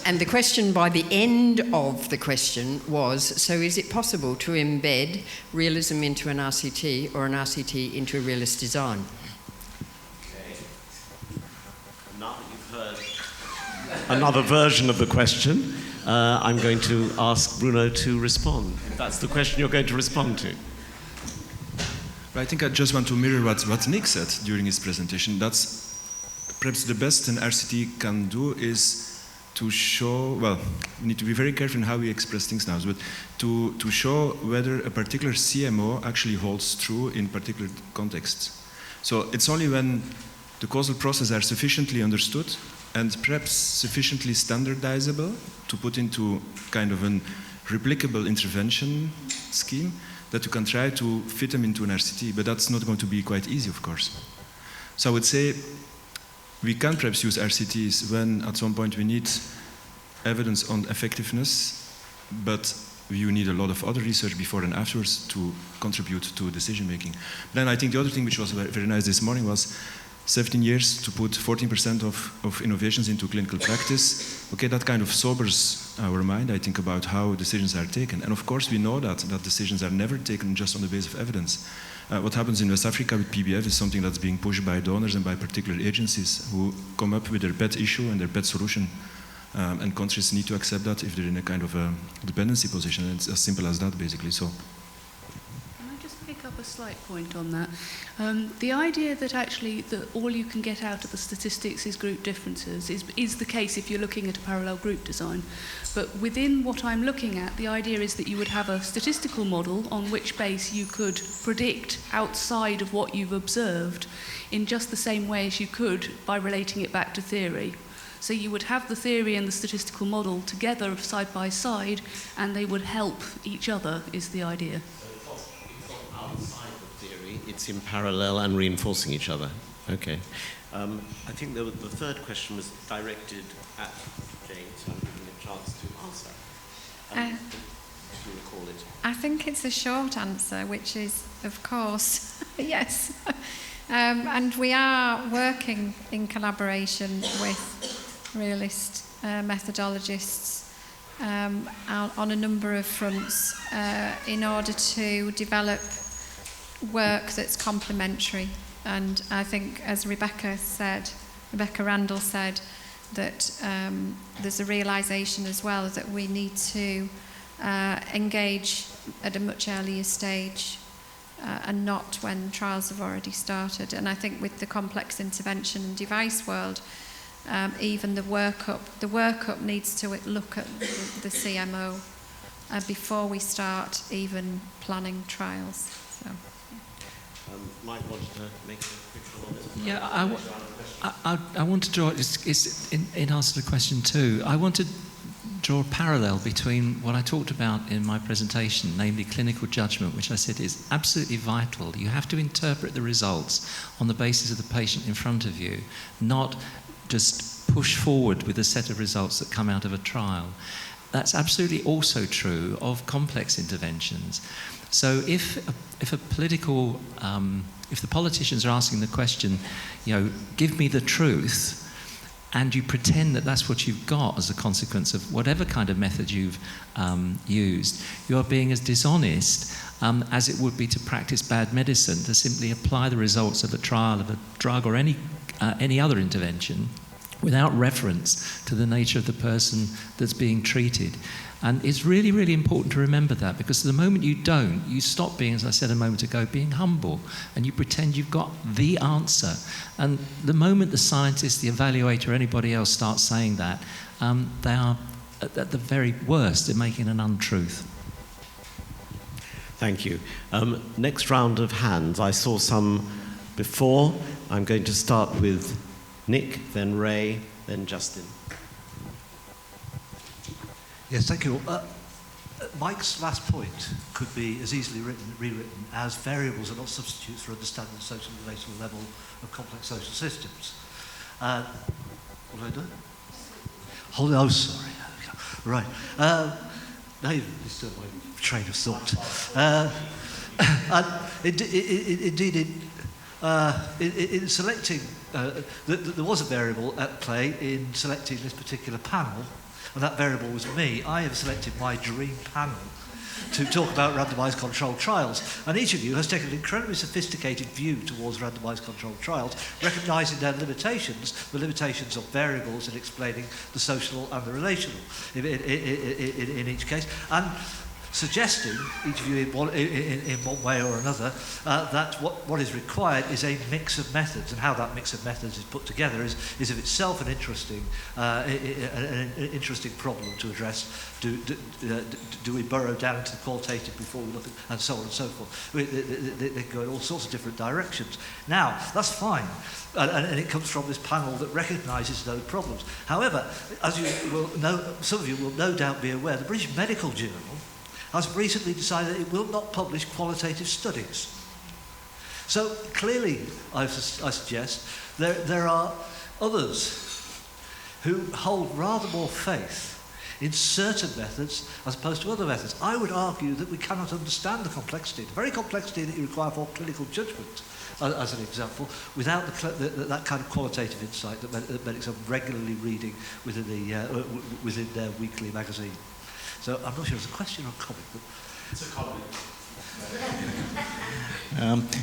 And the question by the end of the question was, so is it possible to embed realism into an RCT or an RCT into a realist design? Okay. Now that you've heard another version of the question, I'm going to ask Bruno to respond. If that's the question you're going to respond to. I think I just want to mirror what Nick said during his presentation. That's perhaps the best an RCT can do is to show, well, we need to be very careful in how we express things now, but to show whether a particular CMO actually holds true in particular contexts. So it's only when the causal processes are sufficiently understood and perhaps sufficiently standardizable to put into kind of a replicable intervention scheme that you can try to fit them into an RCT, but that's not going to be quite easy, of course. So I would say we can perhaps use RCTs when at some point we need evidence on effectiveness, but you need a lot of other research before and afterwards to contribute to decision making. Then I think the other thing which was very nice this morning was 17 years to put 14% of innovations into clinical practice. Okay, that kind of sobers our mind, I think, about how decisions are taken. And of course, we know that decisions are never taken just on the basis of evidence. What happens in West Africa with PBF is something that's being pushed by donors and by particular agencies who come up with their pet issue and their pet solution. And countries need to accept that if they're in a kind of a dependency position. And it's as simple as that, basically. So. Pick up a slight point on that. The idea that actually that all you can get out of the statistics is group differences is the case if you're looking at a parallel group design. But within what I'm looking at, the idea is that you would have a statistical model on which base you could predict outside of what you've observed in just the same way as you could by relating it back to theory. So you would have the theory and the statistical model together side by side, and they would help each other, is the idea. Outside of theory, it's in parallel and reinforcing each other. Okay. I think the third question was directed at Jane, so I'm giving you a chance to answer. If you recall it. I think it's a short answer, which is, of course, yes. And we are working in collaboration with realist methodologists on a number of fronts in order to develop work that's complementary. And I think, as Rebecca Randell said, that there's a realisation as well that we need to engage at a much earlier stage and not when trials have already started. And I think with the complex intervention and device world, even the workup needs to look at the CMO before we start even planning trials. So. Mike wanted to make a quick comment. Yeah, I want to draw, it's in answer to the question too, I want to draw a parallel between what I talked about in my presentation, namely clinical judgment, which I said is absolutely vital. You have to interpret the results on the basis of the patient in front of you, not just push forward with a set of results that come out of a trial. That's absolutely also true of complex interventions. So if the politicians are asking the question, give me the truth, and you pretend that that's what you've got as a consequence of whatever kind of method you've used, you're being as dishonest as it would be to practice bad medicine, to simply apply the results of a trial of a drug or any other intervention without reference to the nature of the person that's being treated. And it's really, really important to remember that, because the moment you don't, you stop being, as I said a moment ago, being humble, and you pretend you've got the answer. And the moment the scientist, the evaluator, anybody else starts saying that, they are, at the very worst, they're making an untruth. Thank you. Next round of hands. I saw some before. I'm going to start with Nick, then Ray, then Justin. Yes, thank you. Mike's last point could be as easily rewritten as variables are not substitutes for understanding the social and relational level of complex social systems. What do I do? Hold it. Oh, sorry. Right. Now you've disturbed my train of thought. Indeed, in selecting, there was a variable at play in selecting this particular panel, and that variable was me. I have selected my dream panel to talk about randomised controlled trials, and each of you has taken an incredibly sophisticated view towards randomised controlled trials, recognising their limitations, the limitations of variables in explaining the social and the relational in each case, and suggesting, each of you in one way or another, that what is required is a mix of methods, and how that mix of methods is put together is of itself an interesting problem to address. Do we burrow down into the qualitative before we look at, and so on and so forth. They go in all sorts of different directions. Now, that's fine, and it comes from this panel that recognises those problems. However, as you will know, some of you will no doubt be aware, the British Medical Journal has recently decided that it will not publish qualitative studies. So clearly, I suggest, there are others who hold rather more faith in certain methods as opposed to other methods. I would argue that we cannot understand the complexity, the very complexity that you require for clinical judgment, as an example, without that kind of qualitative insight that medics are regularly reading within their weekly magazine. So I'm not sure it's a question or a comment, but it's a comment.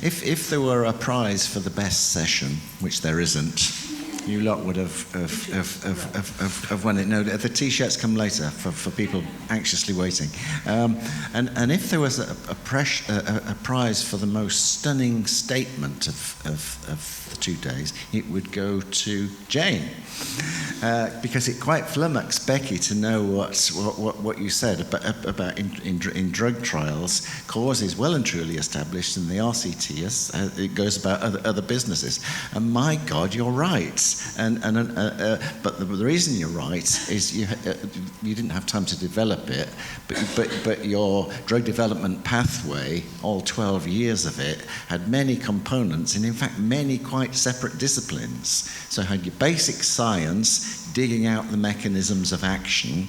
If there were a prize for the best session, which there isn't, you lot would have won it. No, the T-shirts come later for people anxiously waiting. And if there was a prize for the most stunning statement of the 2 days, it would go to Jane. Because it quite flummoxed Becky to know what you said about in drug trials, cause is well and truly established, and the RCTs, it goes about other businesses. And my God, you're right. But the reason you're right is you didn't have time to develop it, but your drug development pathway, all 12 years of it, had many components, and in fact many quite separate disciplines. So you had your basic science, digging out the mechanisms of action.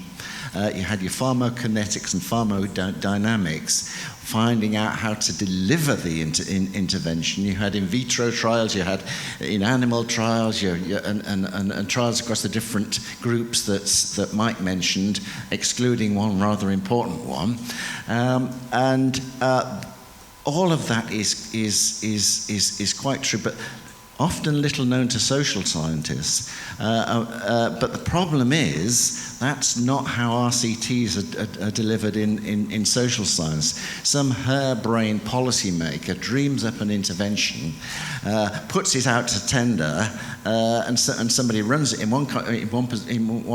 You had your pharmacokinetics and pharmacodynamics, finding out how to deliver the intervention. You had in vitro trials, you had in animal trials, and trials across the different groups that Mike mentioned, excluding one rather important one. All of that is quite true, but often little known to social scientists. But the problem is that's not how RCTs are delivered in social science. Some harebrained policymaker dreams up an intervention, puts it out to tender, and somebody runs it in one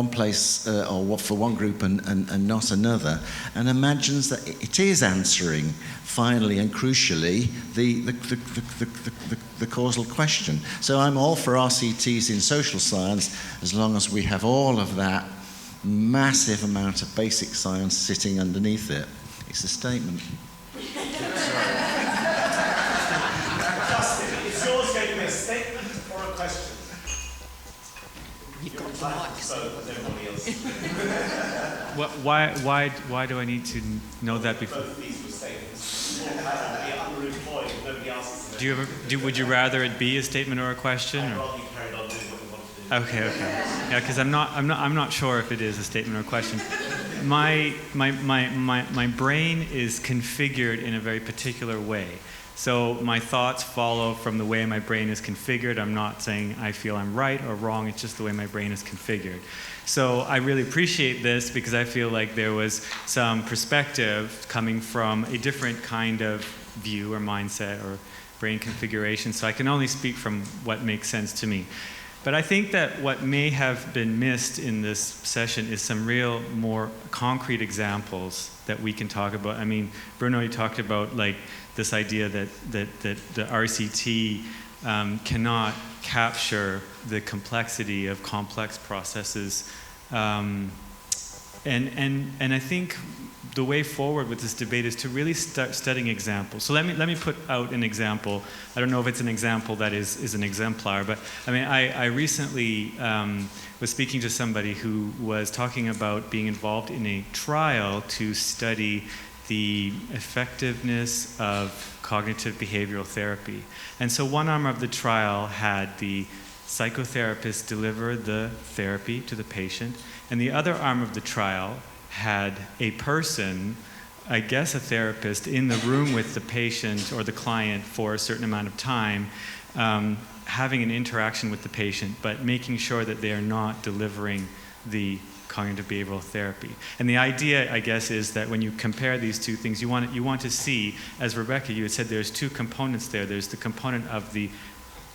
place or for one group and not another, and imagines that it is answering finally and crucially the causal question. So I'm all for RCTs in social science as long as we have all of that massive amount of basic science sitting underneath it. It's a statement. Justin, is yours going to be a statement or a question? You've got the mic. So everybody else. Why do I need to know that before? Both of these were statements. Nobody else. Would you rather it be a statement or a question? I'd rather you carried on doing what you want to do. Okay. Yeah, because I'm not sure if it is a statement or a question. My brain is configured in a very particular way. So my thoughts follow from the way my brain is configured. I'm not saying I feel I'm right or wrong, it's just the way my brain is configured. So I really appreciate this because I feel like there was some perspective coming from a different kind of view or mindset or brain configuration. So I can only speak from what makes sense to me. But I think that what may have been missed in this session is some real more concrete examples that we can talk about. I mean, Bruno, you talked about like this idea that the RCT cannot capture the complexity of complex processes. And I think the way forward with this debate is to really start studying examples. So let me put out an example. I don't know if it's an example that is an exemplar, but I mean, I recently was speaking to somebody who was talking about being involved in a trial to study the effectiveness of cognitive behavioral therapy. And so one arm of the trial had the psychotherapist deliver the therapy to the patient, and the other arm of the trial had a person, I guess a therapist, in the room with the patient or the client for a certain amount of time, having an interaction with the patient, but making sure that they are not delivering the cognitive behavioral therapy. And the idea, I guess, is that when you compare these two things, you want to see, as Rebecca, you had said, there's two components there. There's the component of the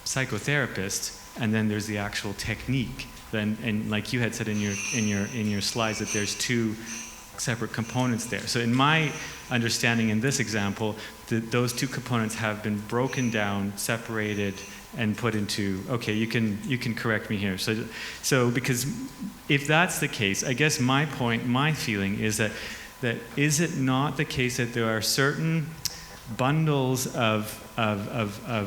psychotherapist, and then there's the actual technique. And like you had said in your slides, that there's two separate components there. So in my understanding in this example, those two components have been broken down, separated, and put into, okay, you can correct me here. So because if that's the case, I guess my feeling is that is it not the case that there are certain bundles of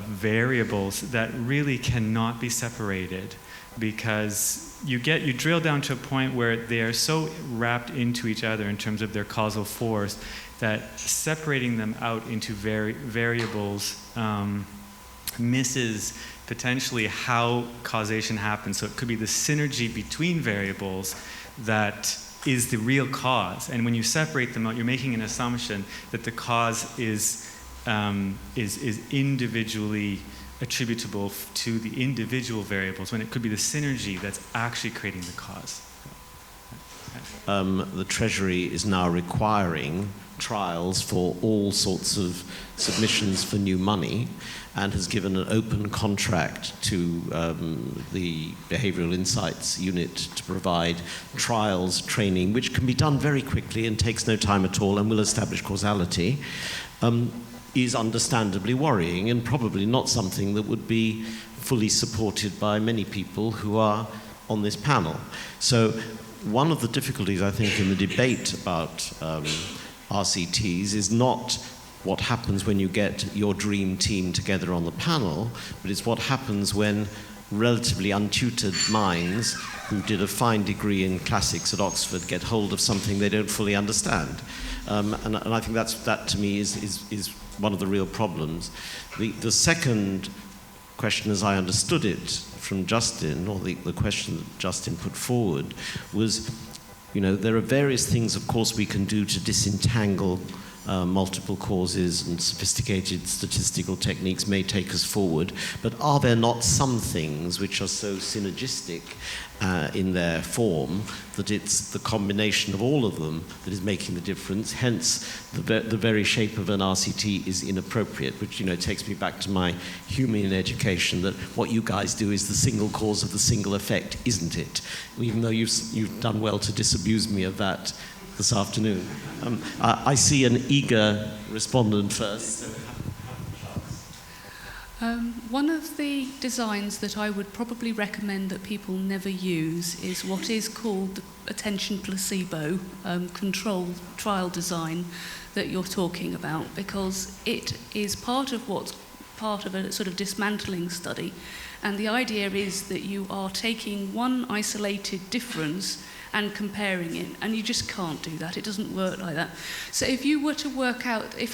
variables that really cannot be separated, because you drill down to a point where they are so wrapped into each other in terms of their causal force that separating them out into variables misses potentially how causation happens. So it could be the synergy between variables that is the real cause. And when you separate them out, you're making an assumption that the cause is individually attributable to the individual variables, when it could be the synergy that's actually creating the cause. The Treasury is now requiring trials for all sorts of submissions for new money, and has given an open contract to the Behavioural Insights Unit to provide trials, training, which can be done very quickly and takes no time at all and will establish causality, is understandably worrying, and probably not something that would be fully supported by many people who are on this panel. So one of the difficulties, I think, in the debate about RCTs is not what happens when you get your dream team together on the panel, but it's what happens when relatively untutored minds who did a fine degree in classics at Oxford get hold of something they don't fully understand. And I think that to me is one of the real problems. The second question, as I understood it from Justin, or the question that Justin put forward, was, there are various things, of course, we can do to disentangle multiple causes, and sophisticated statistical techniques may take us forward, but are there not some things which are so synergistic in their form that it's the combination of all of them that is making the difference? Hence, the very shape of an RCT is inappropriate, which takes me back to my Humean education, that what you guys do is the single cause of the single effect, isn't it? Even though you've done well to disabuse me of that this afternoon. I see an eager respondent first. One of the designs that I would probably recommend that people never use is what is called the attention placebo control trial design that you're talking about, because it is part of a sort of dismantling study, and the idea is that you are taking one isolated difference and comparing it, and you just can't do that. It doesn't work like that. So if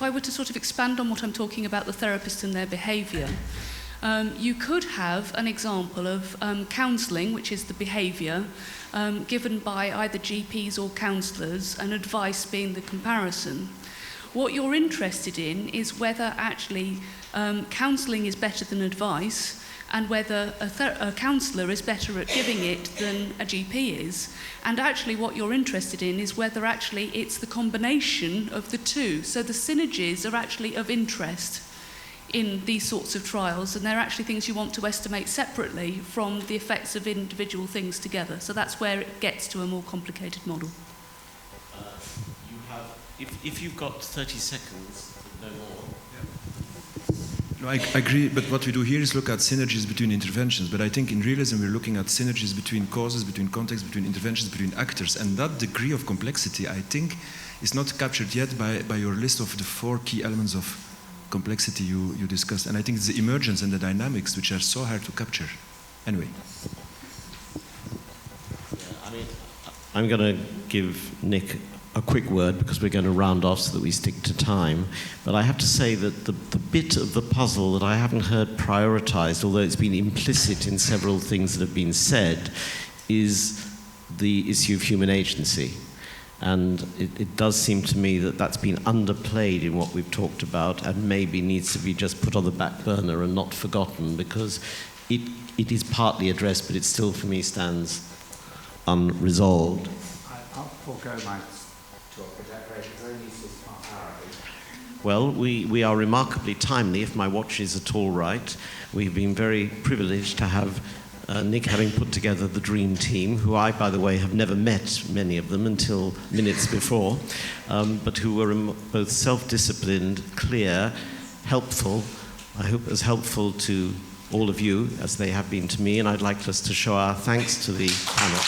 I were to sort of expand on what I'm talking about, the therapist and their behaviour, You could have an example of counselling, which is the behaviour, given by either GPs or counsellors, and advice being the comparison. What you're interested in is whether actually counselling is better than advice, and whether a counsellor is better at giving it than a GP is. And actually what you're interested in is whether actually it's the combination of the two. So the synergies are actually of interest in these sorts of trials, and they're actually things you want to estimate separately from the effects of individual things together. So that's where it gets to a more complicated model. If you've got 30 seconds, no more. No, I agree, but what we do here is look at synergies between interventions. But I think in realism we're looking at synergies between causes, between contexts, between interventions, between actors. And that degree of complexity, I think, is not captured yet by your list of the 4 key elements of complexity you discussed. And I think it's the emergence and the dynamics which are so hard to capture. Anyway. I'm going to give Nick a quick word because we're going to round off so that we stick to time. But I have to say that the bit of the puzzle that I haven't heard prioritised, although it's been implicit in several things that have been said, is the issue of human agency. And it does seem to me that that's been underplayed in what we've talked about and maybe needs to be just put on the back burner and not forgotten, because it is partly addressed, but it still, for me, stands unresolved. I'll forego my talk, but that only says half hour. Well, we are remarkably timely, if my watch is at all right. We've been very privileged to have Nick having put together the dream team, who I, by the way, have never met many of them until minutes before, but who were both self-disciplined, clear, helpful, I hope as helpful to all of you as they have been to me, and I'd like us to show our thanks to the panel.